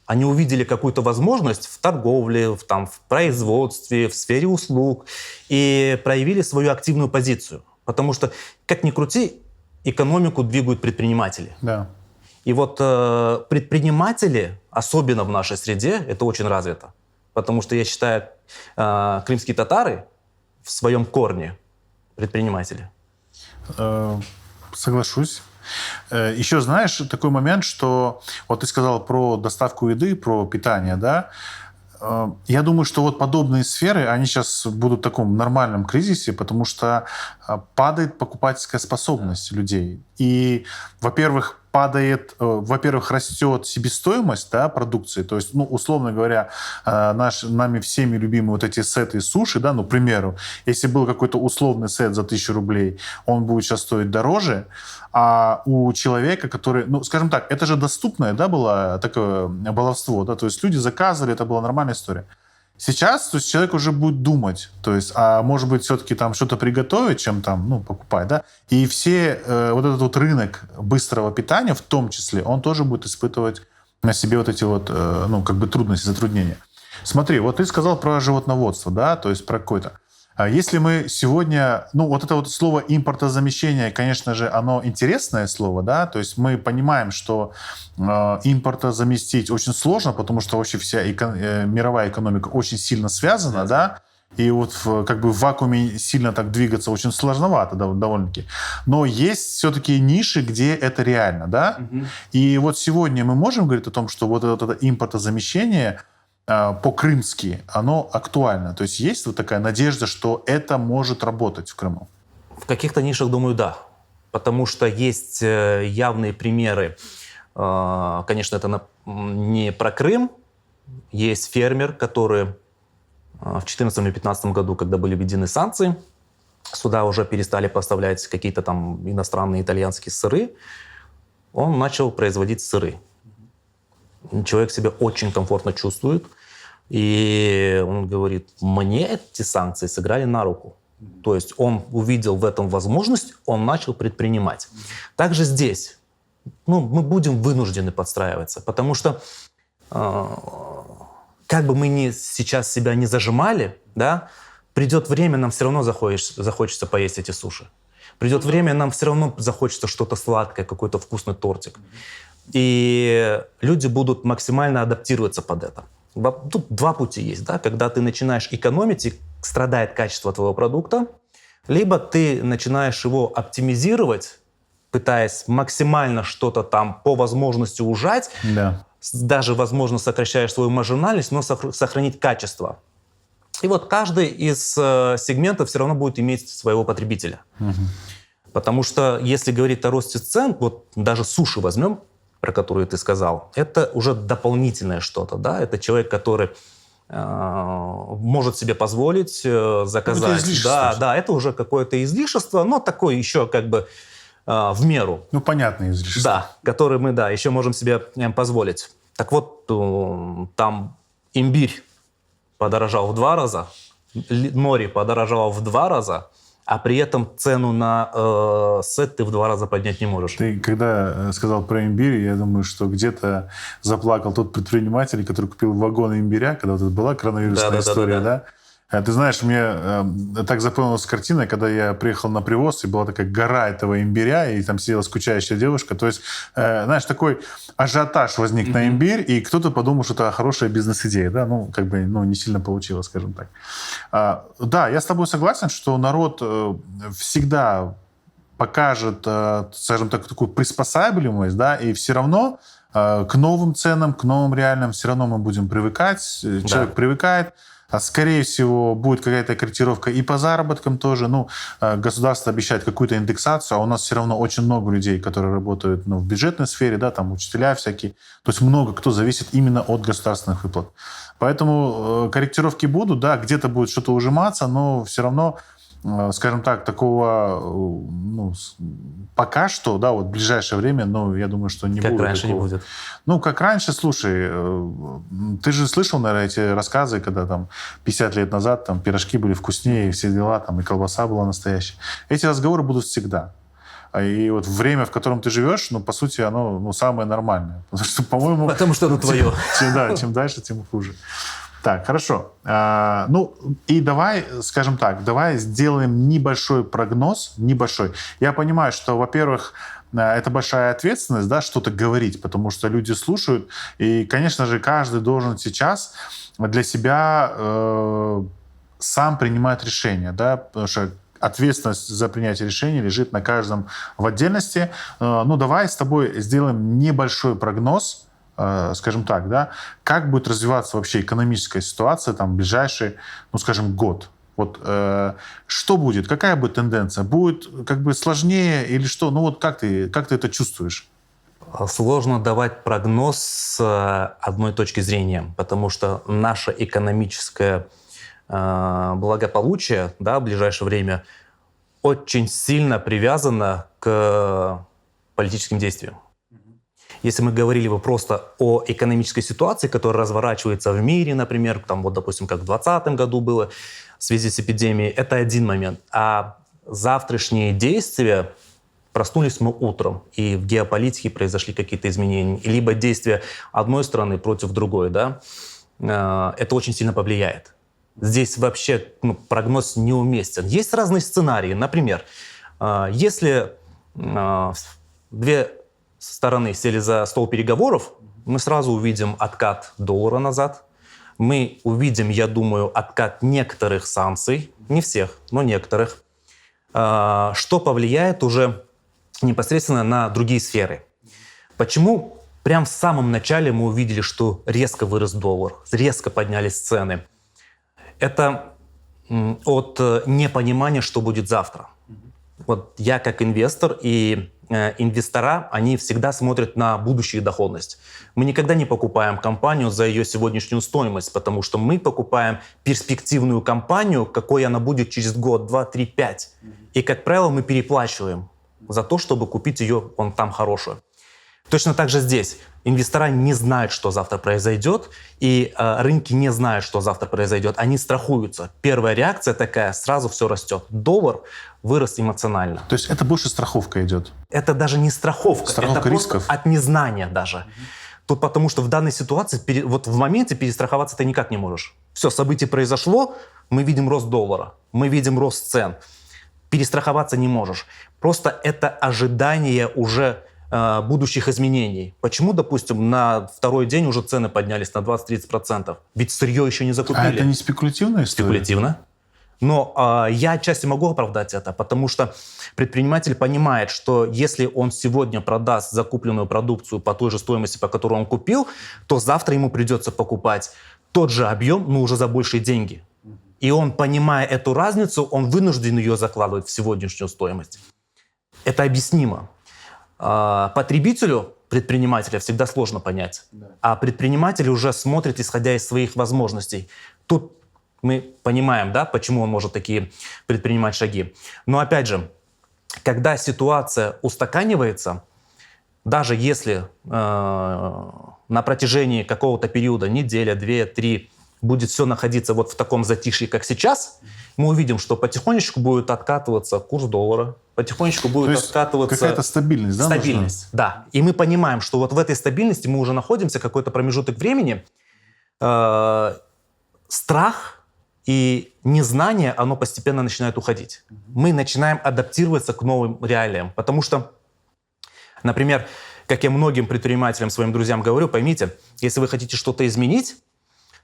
Они увидели какую-то возможность в торговле, в производстве, в сфере услуг и проявили свою активную позицию. Потому что, как ни крути, экономику двигают предприниматели. Да. И вот предприниматели, особенно в нашей среде, это очень развито. Потому что я считаю, крымские татары в своем корне предприниматели. Соглашусь. Еще знаешь, такой момент, что вот ты сказал про доставку еды, про питание, да? Я думаю, что вот подобные сферы, они сейчас будут в таком нормальном кризисе, потому что падает покупательская способность людей. И, во-первых, растет себестоимость, да, продукции. То есть, ну, условно говоря, нами всеми любимые вот эти сеты суши, да, ну, к примеру, если был какой-то условный сет за 1000 рублей, он будет сейчас стоить дороже, а у человека, который, ну, скажем так, это же доступное, да, было такое баловство, да, то есть люди заказывали, это была нормальная история. Сейчас, то есть человек уже будет думать, то есть, а может быть, все-таки там что-то приготовить, чем там, ну, покупать, да, и вот этот вот рынок быстрого питания, в том числе, он тоже будет испытывать на себе вот эти вот, ну, как бы трудности, затруднения. Смотри, вот ты сказал про животноводство, да, то есть про какое-то. Если мы сегодня, ну, вот это вот слово импортозамещение, конечно же, оно интересное слово, да, то есть мы понимаем, что импорта заместить очень сложно, потому что вообще вся мировая экономика очень сильно связана, да, И вот как бы в вакууме сильно так двигаться очень сложновато довольно-таки. Но есть все-таки ниши, где это реально, да? И вот сегодня мы можем говорить о том, что вот это импортозамещение по-крымски, оно актуально. То есть есть вот такая надежда, что это может работать в Крыму? В каких-то нишах, думаю, да. Потому что есть явные примеры. Конечно, это не про Крым. Есть фермер, который в 2014 или 2015 году, когда были введены санкции, сюда уже перестали поставлять какие-то там иностранные итальянские сыры, он начал производить сыры. Человек себя очень комфортно чувствует, и он говорит, мне эти санкции сыграли на руку. То есть он увидел в этом возможность, он начал предпринимать. Также здесь мы будем вынуждены подстраиваться, потому что как бы мы сейчас себя не зажимали, да, придет время, нам все равно захочется поесть эти суши. Придет время, нам все равно захочется что-то сладкое, какой-то вкусный тортик. И люди будут максимально адаптироваться под это. Тут два пути есть, да, когда ты начинаешь экономить, и страдает качество твоего продукта, либо ты начинаешь его оптимизировать, пытаясь максимально что-то там по возможности ужать, Да. даже, возможно, сокращаешь свою маржинальность, но сохранить качество. И вот каждый из сегментов все равно будет иметь своего потребителя. Потому что если говорить о росте цен, вот даже суши возьмем, про которые ты сказал, это уже дополнительное что-то, да, это человек, который может себе позволить заказать. Да, это уже какое-то излишество, но такое еще как бы в меру. Ну, понятное излишество. Да, который мы, еще можем себе позволить. Так вот, там имбирь подорожал в 2 раза, нори подорожал в 2 раза, а при этом цену на сет ты в 2 раза поднять не можешь. Ты когда сказал про имбирь, я думаю, что где-то заплакал тот предприниматель, который купил вагон имбиря, когда вот это была коронавирусная история, да? Ты знаешь, мне так запомнилась картина, когда я приехал на привоз, и была такая гора этого имбиря, и там сидела скучающая девушка. То есть, знаешь, такой ажиотаж возник на имбирь, и кто-то подумал, что это хорошая бизнес-идея, да? Ну, как бы, не сильно получилось, скажем так. Да, я с тобой согласен, что народ всегда покажет, скажем так, такую приспосабливаемость, да, и все равно к новым ценам, к новым реальным все равно мы будем привыкать, человек привыкает. Скорее всего, будет какая-то корректировка и по заработкам тоже. Государство обещает какую-то индексацию, а у нас все равно очень много людей, которые работают в бюджетной сфере, да, там учителя всякие. То есть много кто зависит именно от государственных выплат. Поэтому корректировки будут, да, где-то будет что-то ужиматься, но все равно, скажем так, такого, пока что, да, вот в ближайшее время, я думаю, что не будет. Как раньше такого. не будет. Как раньше, слушай, ты же слышал, наверное, эти рассказы, когда там 50 лет назад там пирожки были вкуснее, и все дела, там и колбаса была настоящая. Эти разговоры будут всегда. И вот время, в котором ты живешь, по сути, оно самое нормальное. Потому что, по-моему... Потому что оно твое. Чем дальше, тем хуже. Так, хорошо. И давай, скажем так, давай сделаем небольшой прогноз. Небольшой. Я понимаю, что, во-первых, это большая ответственность, да, что-то говорить, потому что люди слушают. И, конечно же, каждый должен сейчас для себя сам принимать решение, да, потому что ответственность за принятие решений лежит на каждом в отдельности. Давай с тобой сделаем небольшой прогноз, скажем так, да, как будет развиваться вообще экономическая ситуация там в ближайший, скажем, год. Вот что будет, какая будет тенденция? Будет как бы сложнее или что? Как ты это чувствуешь? Сложно давать прогноз с одной точки зрения, потому что наше экономическое благополучие, да, в ближайшее время очень сильно привязано к политическим действиям. Если мы говорили бы просто о экономической ситуации, которая разворачивается в мире, например, допустим, как в 2020 году было в связи с эпидемией, это один момент. А завтрашние действия, проснулись мы утром, и в геополитике произошли какие-то изменения, либо действия одной страны против другой, да, это очень сильно повлияет. Здесь вообще прогноз неуместен. Есть разные сценарии. Например, если две стороны сели за стол переговоров, мы сразу увидим откат доллара назад, мы увидим, я думаю, откат некоторых санкций, не всех, но некоторых, что повлияет уже непосредственно на другие сферы. Почему прямо в самом начале мы увидели, что резко вырос доллар, резко поднялись цены? Это от непонимания, что будет завтра. Вот я как инвестор и инвестора, они всегда смотрят на будущую доходность. Мы никогда не покупаем компанию за ее сегодняшнюю стоимость, потому что мы покупаем перспективную компанию, какой она будет через год, 2, 3, 5. И, как правило, мы переплачиваем за то, чтобы купить ее, вон там, хорошую. Точно так же здесь. Инвестора не знают, что завтра произойдет, и рынки не знают, что завтра произойдет. Они страхуются. Первая реакция такая, сразу все растет. Доллар вырос эмоционально. То есть это больше страховка идет? Это даже не страховка. Страховка это рисков? Просто от незнания даже. Тут потому что в данной ситуации, вот в моменте перестраховаться ты никак не можешь. Все, событие произошло, мы видим рост доллара, мы видим рост цен. Перестраховаться не можешь. Просто это ожидание уже будущих изменений. Почему, допустим, на второй день уже цены поднялись на 20-30%? Ведь сырье еще не закупили. А это не спекулятивная история? Спекулятивно. Но я отчасти могу оправдать это, потому что предприниматель понимает, что если он сегодня продаст закупленную продукцию по той же стоимости, по которой он купил, то завтра ему придется покупать тот же объем, но уже за большие деньги. И он, понимая эту разницу, он вынужден ее закладывать в сегодняшнюю стоимость. Это объяснимо. Потребителю, предпринимателя, всегда сложно понять. Да. А предприниматель уже смотрит, исходя из своих возможностей. Тут мы понимаем, да, почему он может такие предпринимать шаги. Но опять же, когда ситуация устаканивается, даже если на протяжении какого-то периода, неделя, 2, 3, будет все находиться вот в таком затишье, как сейчас, мы увидим, что потихонечку будет откатываться курс доллара, потихонечку будет откатываться... Какая-то стабильность, да? Стабильность, да. И мы понимаем, что вот в этой стабильности мы уже находимся какой-то промежуток времени. Страх и незнание, оно постепенно начинает уходить. Мы начинаем адаптироваться к новым реалиям. Потому что, например, как я многим предпринимателям, своим друзьям говорю, поймите, если вы хотите что-то изменить,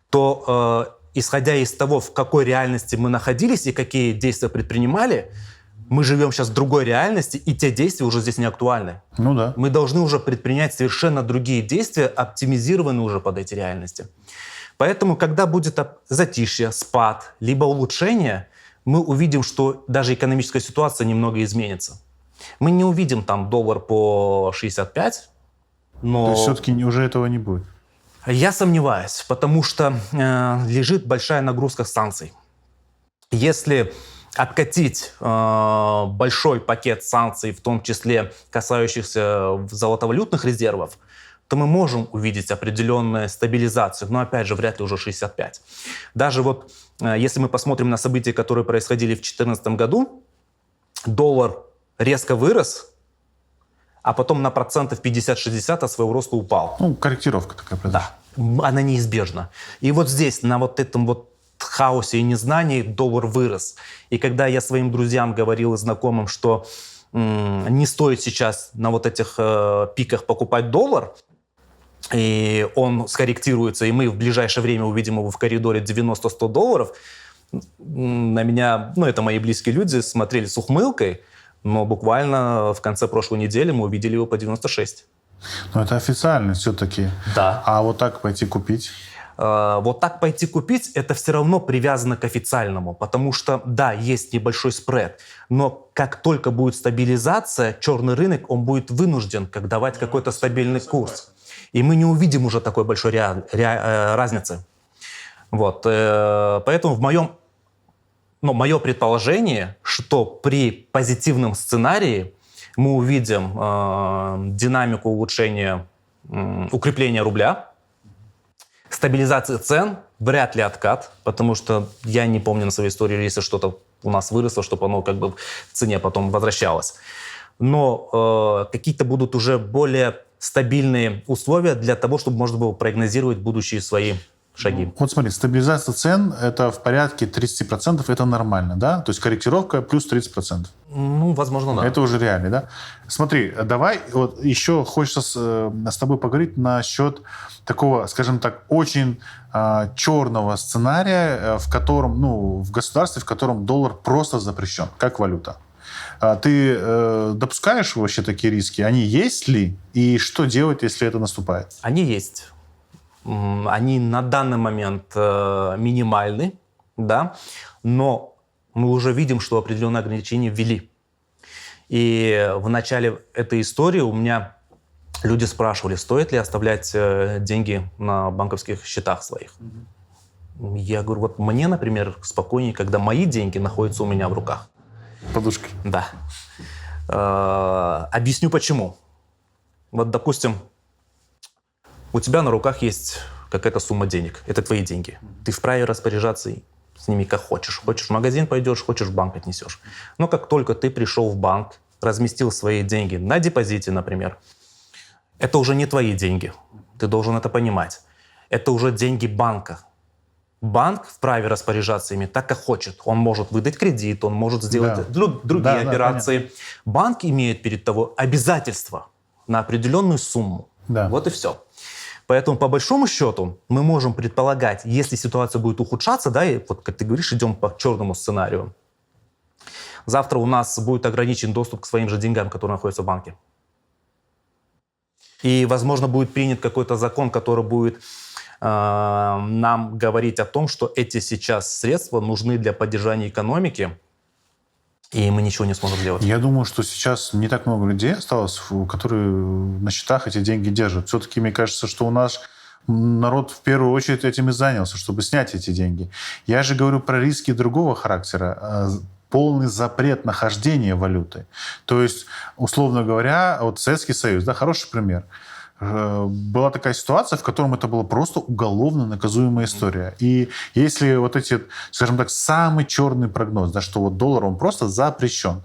то, исходя из того, в какой реальности мы находились и какие действия предпринимали, мы живем сейчас в другой реальности, и те действия уже здесь не актуальны. Ну да. Мы должны уже предпринять совершенно другие действия, оптимизированные уже под эти реальности. Поэтому, когда будет затишье, спад, либо улучшение, мы увидим, что даже экономическая ситуация немного изменится. Мы не увидим там доллар по 65, но... То есть все-таки уже этого не будет? Я сомневаюсь, потому что лежит большая нагрузка санкций. Если откатить большой пакет санкций, в том числе касающихся золотовалютных резервов, то мы можем увидеть определенную стабилизацию, но опять же вряд ли уже 65. Даже вот если мы посмотрим на события, которые происходили в 2014 году, доллар резко вырос, а потом на процентов 50-60 от своего роста упал. Ну, корректировка такая произошла. Да, она неизбежна. И вот здесь, на вот этом вот хаосе и незнании доллар вырос. И когда я своим друзьям говорил и знакомым, что не стоит сейчас на вот этих пиках покупать доллар, и он скорректируется, и мы в ближайшее время увидим его в коридоре 90-100 долларов, на меня, ну, это мои близкие люди, смотрели с ухмылкой, но буквально в конце прошлой недели мы увидели его по 96. Но это официально все-таки. Да. А вот так пойти купить? Вот так пойти купить, это все равно привязано к официальному, потому что, да, есть небольшой спред, но как только будет стабилизация, черный рынок, он будет вынужден давать какой-то стабильный курс. И мы не увидим уже такой большой разницы. Вот. Поэтому мое предположение, что при позитивном сценарии мы увидим динамику улучшения, укрепления рубля, стабилизации цен, вряд ли откат, потому что я не помню на своей истории, если что-то у нас выросло, чтобы оно как бы в цене потом возвращалось. Но какие-то будут уже более стабильные условия для того, чтобы можно было прогнозировать будущие свои шаги. Вот смотри, стабилизация цен – это в порядке 30%, это нормально, да? То есть корректировка плюс 30%. Ну, возможно, да. Это уже реально, да? Смотри, давай вот еще хочется с тобой поговорить насчет такого, скажем так, очень черного сценария, в котором, ну, в государстве, в котором доллар просто запрещен, как валюта. Ты допускаешь вообще такие риски? Они есть ли? И что делать, если это наступает? Они есть. Они на данный момент минимальны, да, но мы уже видим, что определенные ограничения ввели. И в начале этой истории у меня люди спрашивали, стоит ли оставлять деньги на банковских счетах своих. Я говорю, вот мне, например, спокойнее, когда мои деньги находятся у меня в руках. Подушки. Да. Объясню почему. Вот, допустим, у тебя на руках есть какая-то сумма денег. Это твои деньги. Ты вправе распоряжаться с ними как хочешь. Хочешь в магазин пойдешь, хочешь в банк отнесешь. Но как только ты пришел в банк, разместил свои деньги на депозите, например, это уже не твои деньги. Ты должен это понимать. Это уже деньги банка. Банк вправе распоряжаться ими так, как хочет. Он может выдать кредит, он может сделать другие операции. Да, банк имеет перед тобой обязательства на определенную сумму. Да. Вот и все. Поэтому, по большому счету, мы можем предполагать, если ситуация будет ухудшаться, да, и вот, как ты говоришь, идем по черному сценарию, завтра у нас будет ограничен доступ к своим же деньгам, которые находятся в банке. И, возможно, будет принят какой-то закон, который будет нам говорить о том, что эти сейчас средства нужны для поддержания экономики, и мы ничего не сможем сделать. Я думаю, что сейчас не так много людей осталось, которые на счетах эти деньги держат. Все-таки мне кажется, что у нас народ в первую очередь этим и занялся, чтобы снять эти деньги. Я же говорю про риски другого характера. Полный запрет на хождение валюты. То есть, условно говоря, вот Советский Союз, да, хороший пример. Была такая ситуация, в котором это была просто уголовно наказуемая история. И если вот эти, скажем так, самый черный прогноз, да, что вот доллар, он просто запрещен.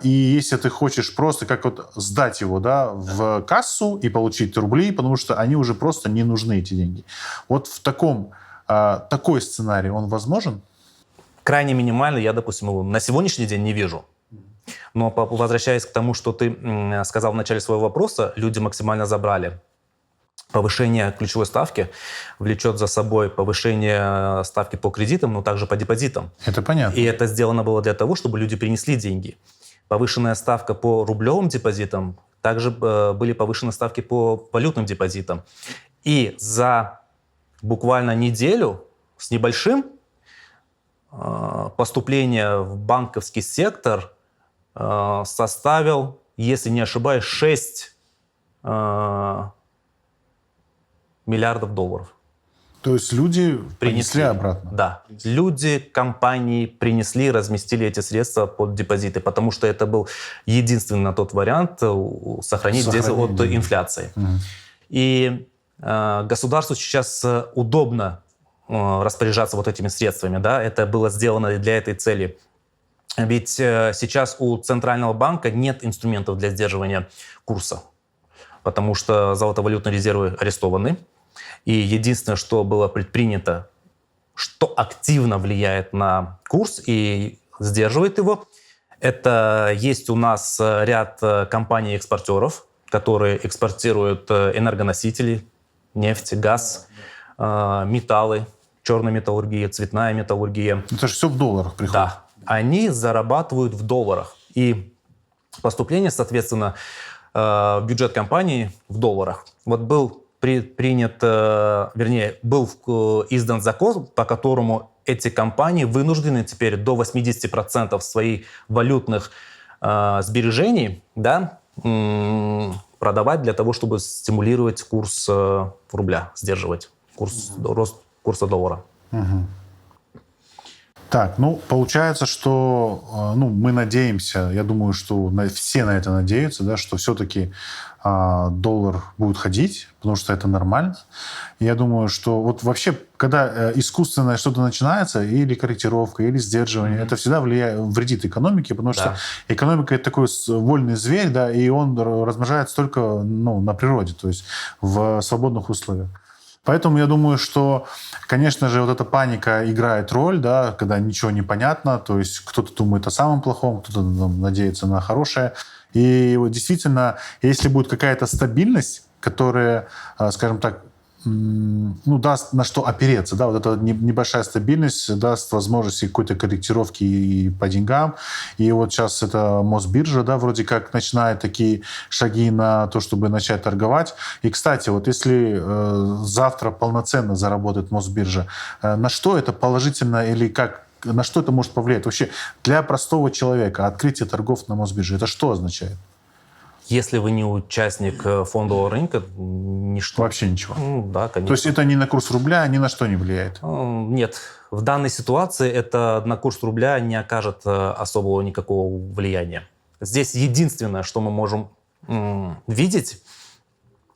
И если ты хочешь просто как вот сдать его, да, в кассу и получить рубли, потому что они уже просто не нужны, эти деньги. Вот в такой сценарий, он возможен? Крайне минимально, я, допустим, его на сегодняшний день не вижу. Но возвращаясь к тому, что ты сказал в начале своего вопроса, люди максимально забрали. Повышение ключевой ставки влечет за собой повышение ставки по кредитам, но также по депозитам. Это понятно. И это сделано было для того, чтобы люди принесли деньги. Повышенная ставка по рублевым депозитам, также были повышены ставки по валютным депозитам. И за буквально неделю с небольшим поступление в банковский сектор составил, если не ошибаюсь, 6 миллиардов долларов. То есть люди принесли обратно? Да. Люди, компании принесли, разместили эти средства под депозиты, потому что это был единственный на тот вариант сохранить от инфляции. Угу. И государству сейчас удобно распоряжаться вот этими средствами. Да? Это было сделано для этой цели. Ведь сейчас у Центрального банка нет инструментов для сдерживания курса, потому что золотовалютные резервы арестованы. И единственное, что было предпринято, что активно влияет на курс и сдерживает его, это есть у нас ряд компаний-экспортеров, которые экспортируют энергоносители, нефть, газ, металлы, черная металлургия, цветная металлургия. Это же все в долларах приходит. Да. Они зарабатывают в долларах. И поступление, соответственно, в бюджет компании в долларах. Вот был был издан закон, по которому эти компании вынуждены теперь до 80% своих валютных сбережений, да, продавать для того, чтобы стимулировать курс рубля, сдерживать рост курса доллара. Угу. Так, получается, что мы надеемся, я думаю, что все на это надеются, да, что все-таки доллар будет ходить, потому что это нормально. Я думаю, что вот вообще, когда искусственное что-то начинается, или корректировка, или сдерживание, это всегда вредит экономике, потому что экономика — это такой вольный зверь, да, и он размножается только на природе, то есть в свободных условиях. Поэтому я думаю, что, конечно же, вот эта паника играет роль, да, когда ничего не понятно, то есть кто-то думает о самом плохом, кто-то надеется на хорошее. И вот действительно, если будет какая-то стабильность, которая, скажем так, ну, даст на что опереться, да, вот эта небольшая стабильность даст возможности какой-то корректировки и по деньгам. И вот сейчас это Мосбиржа, да, вроде как начинает такие шаги на то, чтобы начать торговать. И, кстати, вот если завтра полноценно заработает Мосбиржа, на что это положительно или как, на что это может повлиять? Вообще для простого человека открытие торгов на Мосбирже, это что означает? Если вы не участник фондового рынка, ничто. Вообще ничего. Ну, да, конечно. То есть это ни на курс рубля, ни на что не влияет? Нет. В данной ситуации это на курс рубля не окажет особого никакого влияния. Здесь единственное, что мы можем видеть,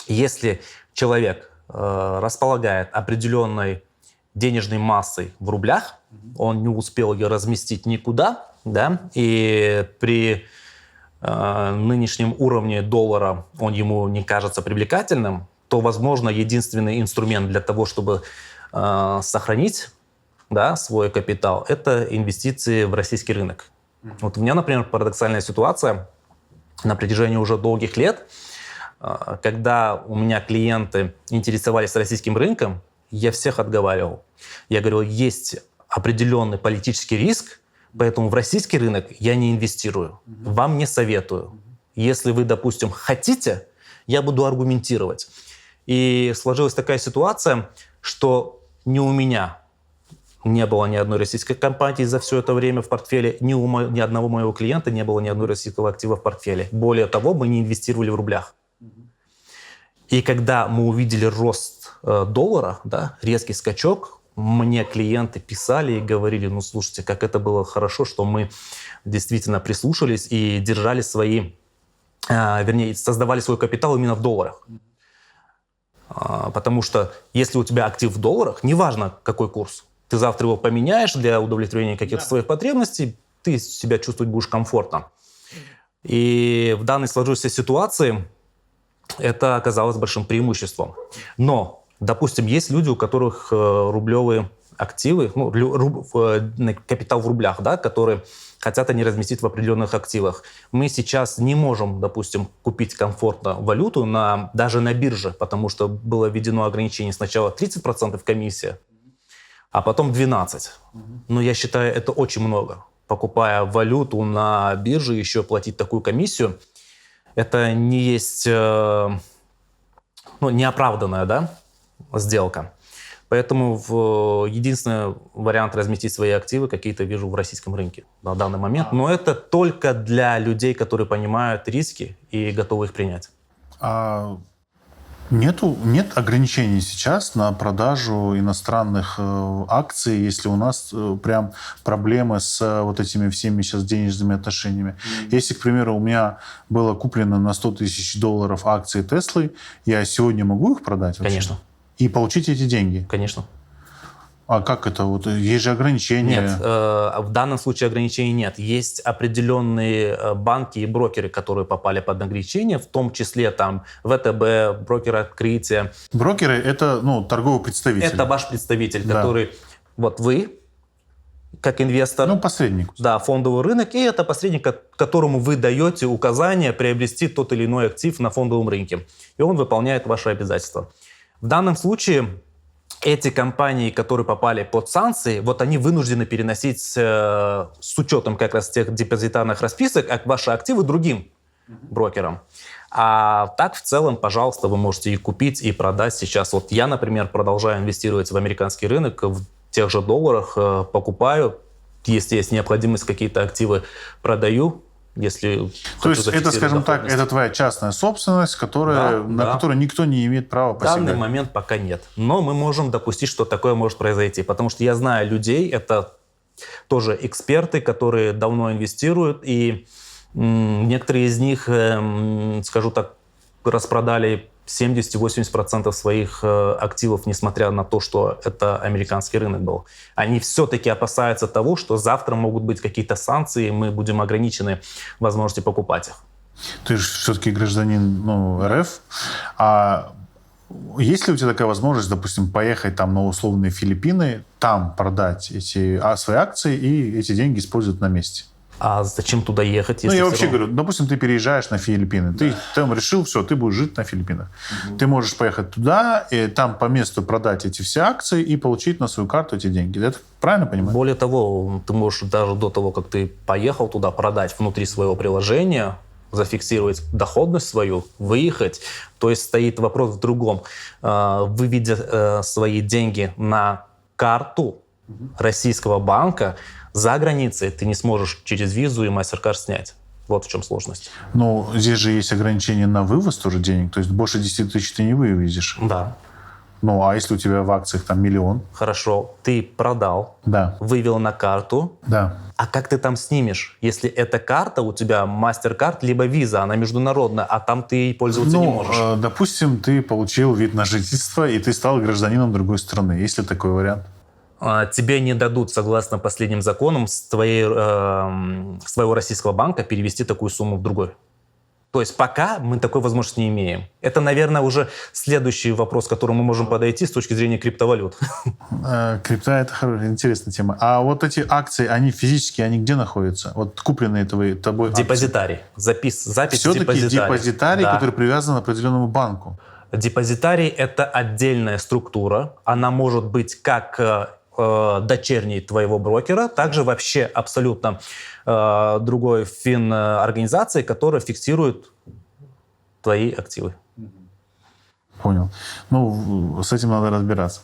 если человек располагает определенной денежной массой в рублях, он не успел ее разместить никуда, да, и при нынешнем уровне доллара он ему не кажется привлекательным, то, возможно, единственный инструмент для того, чтобы сохранить, да, свой капитал, это инвестиции в российский рынок. Вот у меня, например, парадоксальная ситуация на протяжении уже долгих лет, когда у меня клиенты интересовались российским рынком, я всех отговаривал. Я говорил, есть определенный политический риск, поэтому в российский рынок я не инвестирую. Вам не советую. Если вы, допустим, хотите, я буду аргументировать. И сложилась такая ситуация, что ни у меня не было ни одной российской компании за все это время в портфеле, ни одного моего клиента не было ни одного российского актива в портфеле. Более того, мы не инвестировали в рублях. И когда мы увидели рост доллара, да, резкий скачок, мне клиенты писали и говорили, ну, слушайте, как это было хорошо, что мы действительно прислушались и держали свои, вернее, создавали свой капитал именно в долларах. Потому что если у тебя актив в долларах, неважно какой курс, ты завтра его поменяешь для удовлетворения каких-то своих потребностей, ты себя чувствовать будешь комфортно. И в данной сложившейся ситуации это оказалось большим преимуществом. Но допустим, есть люди, у которых рублевые активы, ну, капитал в рублях, да, которые хотят они разместить в определенных активах. Мы сейчас не можем, допустим, купить комфортно валюту даже на бирже, потому что было введено ограничение сначала 30% комиссия, а потом 12%. Но я считаю, это очень много. Покупая валюту на бирже, еще платить такую комиссию, это не есть неоправданная, да, сделка. Поэтому единственный вариант разместить свои активы какие-то вижу в российском рынке на данный момент. Но это только для людей, которые понимают риски и готовы их принять. Нет ограничений сейчас на продажу иностранных акций, если у нас прям проблемы с вот этими всеми сейчас денежными отношениями. Если, к примеру, у меня было куплено на $100 тысяч акции Теслы, я сегодня могу их продать вообще? Конечно. И получить эти деньги? Конечно. А как это? Вот есть же ограничения. Нет, в данном случае ограничений нет. Есть определенные банки и брокеры, которые попали под ограничения, в том числе там ВТБ, брокер открытия. Брокеры — это торговый представитель. Это ваш представитель, да. Который... Вот вы, как инвестор. Посредник. Да, фондовый рынок. И это посредник, которому вы даете указание приобрести тот или иной актив на фондовом рынке. И он выполняет ваши обязательства. В данном случае эти компании, которые попали под санкции, вот они вынуждены переносить с учетом как раз тех депозитарных расписок ваши активы другим брокерам. А так в целом, пожалуйста, вы можете их купить и продать сейчас. Вот я, например, продолжаю инвестировать в американский рынок, в тех же долларах покупаю. Если есть необходимость, какие-то активы продаю. Если То есть это, скажем так, это твоя частная собственность, на которую никто не имеет права посягать? В данный момент пока нет. Но мы можем допустить, что такое может произойти. Потому что я знаю людей, это тоже эксперты, которые давно инвестируют. И некоторые из них, скажу так, распродали 70-80% своих активов, несмотря на то, что это американский рынок был. Они все-таки опасаются того, что завтра могут быть какие-то санкции, и мы будем ограничены в возможности покупать их. Ты же все-таки гражданин РФ. А Есть ли у тебя такая возможность, допустим, поехать там на условные Филиппины, там продать свои акции и эти деньги использовать на месте? А зачем туда ехать? Ну, Если я всё вообще равно- говорю, допустим, ты переезжаешь на Филиппины, ты там решил, все, ты будешь жить на Филиппинах. Ты можешь поехать туда, и там по месту продать эти все акции и получить на свою карту эти деньги. Это правильно понимаю? Более того, ты можешь даже до того, как ты поехал туда, продать внутри своего приложения, зафиксировать доходность свою, выехать. То есть стоит вопрос в другом. Выведя свои деньги на карту российского банка, за границей ты не сможешь через визу и MasterCard снять. Вот в чем сложность. Но здесь же есть ограничения на вывоз тоже денег, то есть больше 10 тысяч ты не вывезешь. Да. Ну, а если у тебя в акциях там 1 000 000? Хорошо, ты продал, Да, вывел на карту, да. а как ты там снимешь, если эта карта у тебя MasterCard либо Visa, она международная, а там ты ей пользоваться не можешь? Допустим, ты получил вид на жительство, и ты стал гражданином другой страны. Есть ли такой вариант? Тебе не дадут, согласно последним законам, своего российского банка перевести такую сумму в другой. То есть пока мы такой возможности не имеем. Это, наверное, уже следующий вопрос, к которому мы можем подойти с точки зрения криптовалют. Крипта — это хорошая, интересная тема. А вот эти акции, они физически, они где находятся? Вот купленные тобой акции. Депозитарий. Запись Все-таки депозитарий, Да. который привязан к определенному банку. Депозитарий — это отдельная структура. Она может быть как дочерней твоего брокера, также вообще абсолютно другой фин-организации, которая фиксирует твои активы. Понял. Ну, с этим надо разбираться.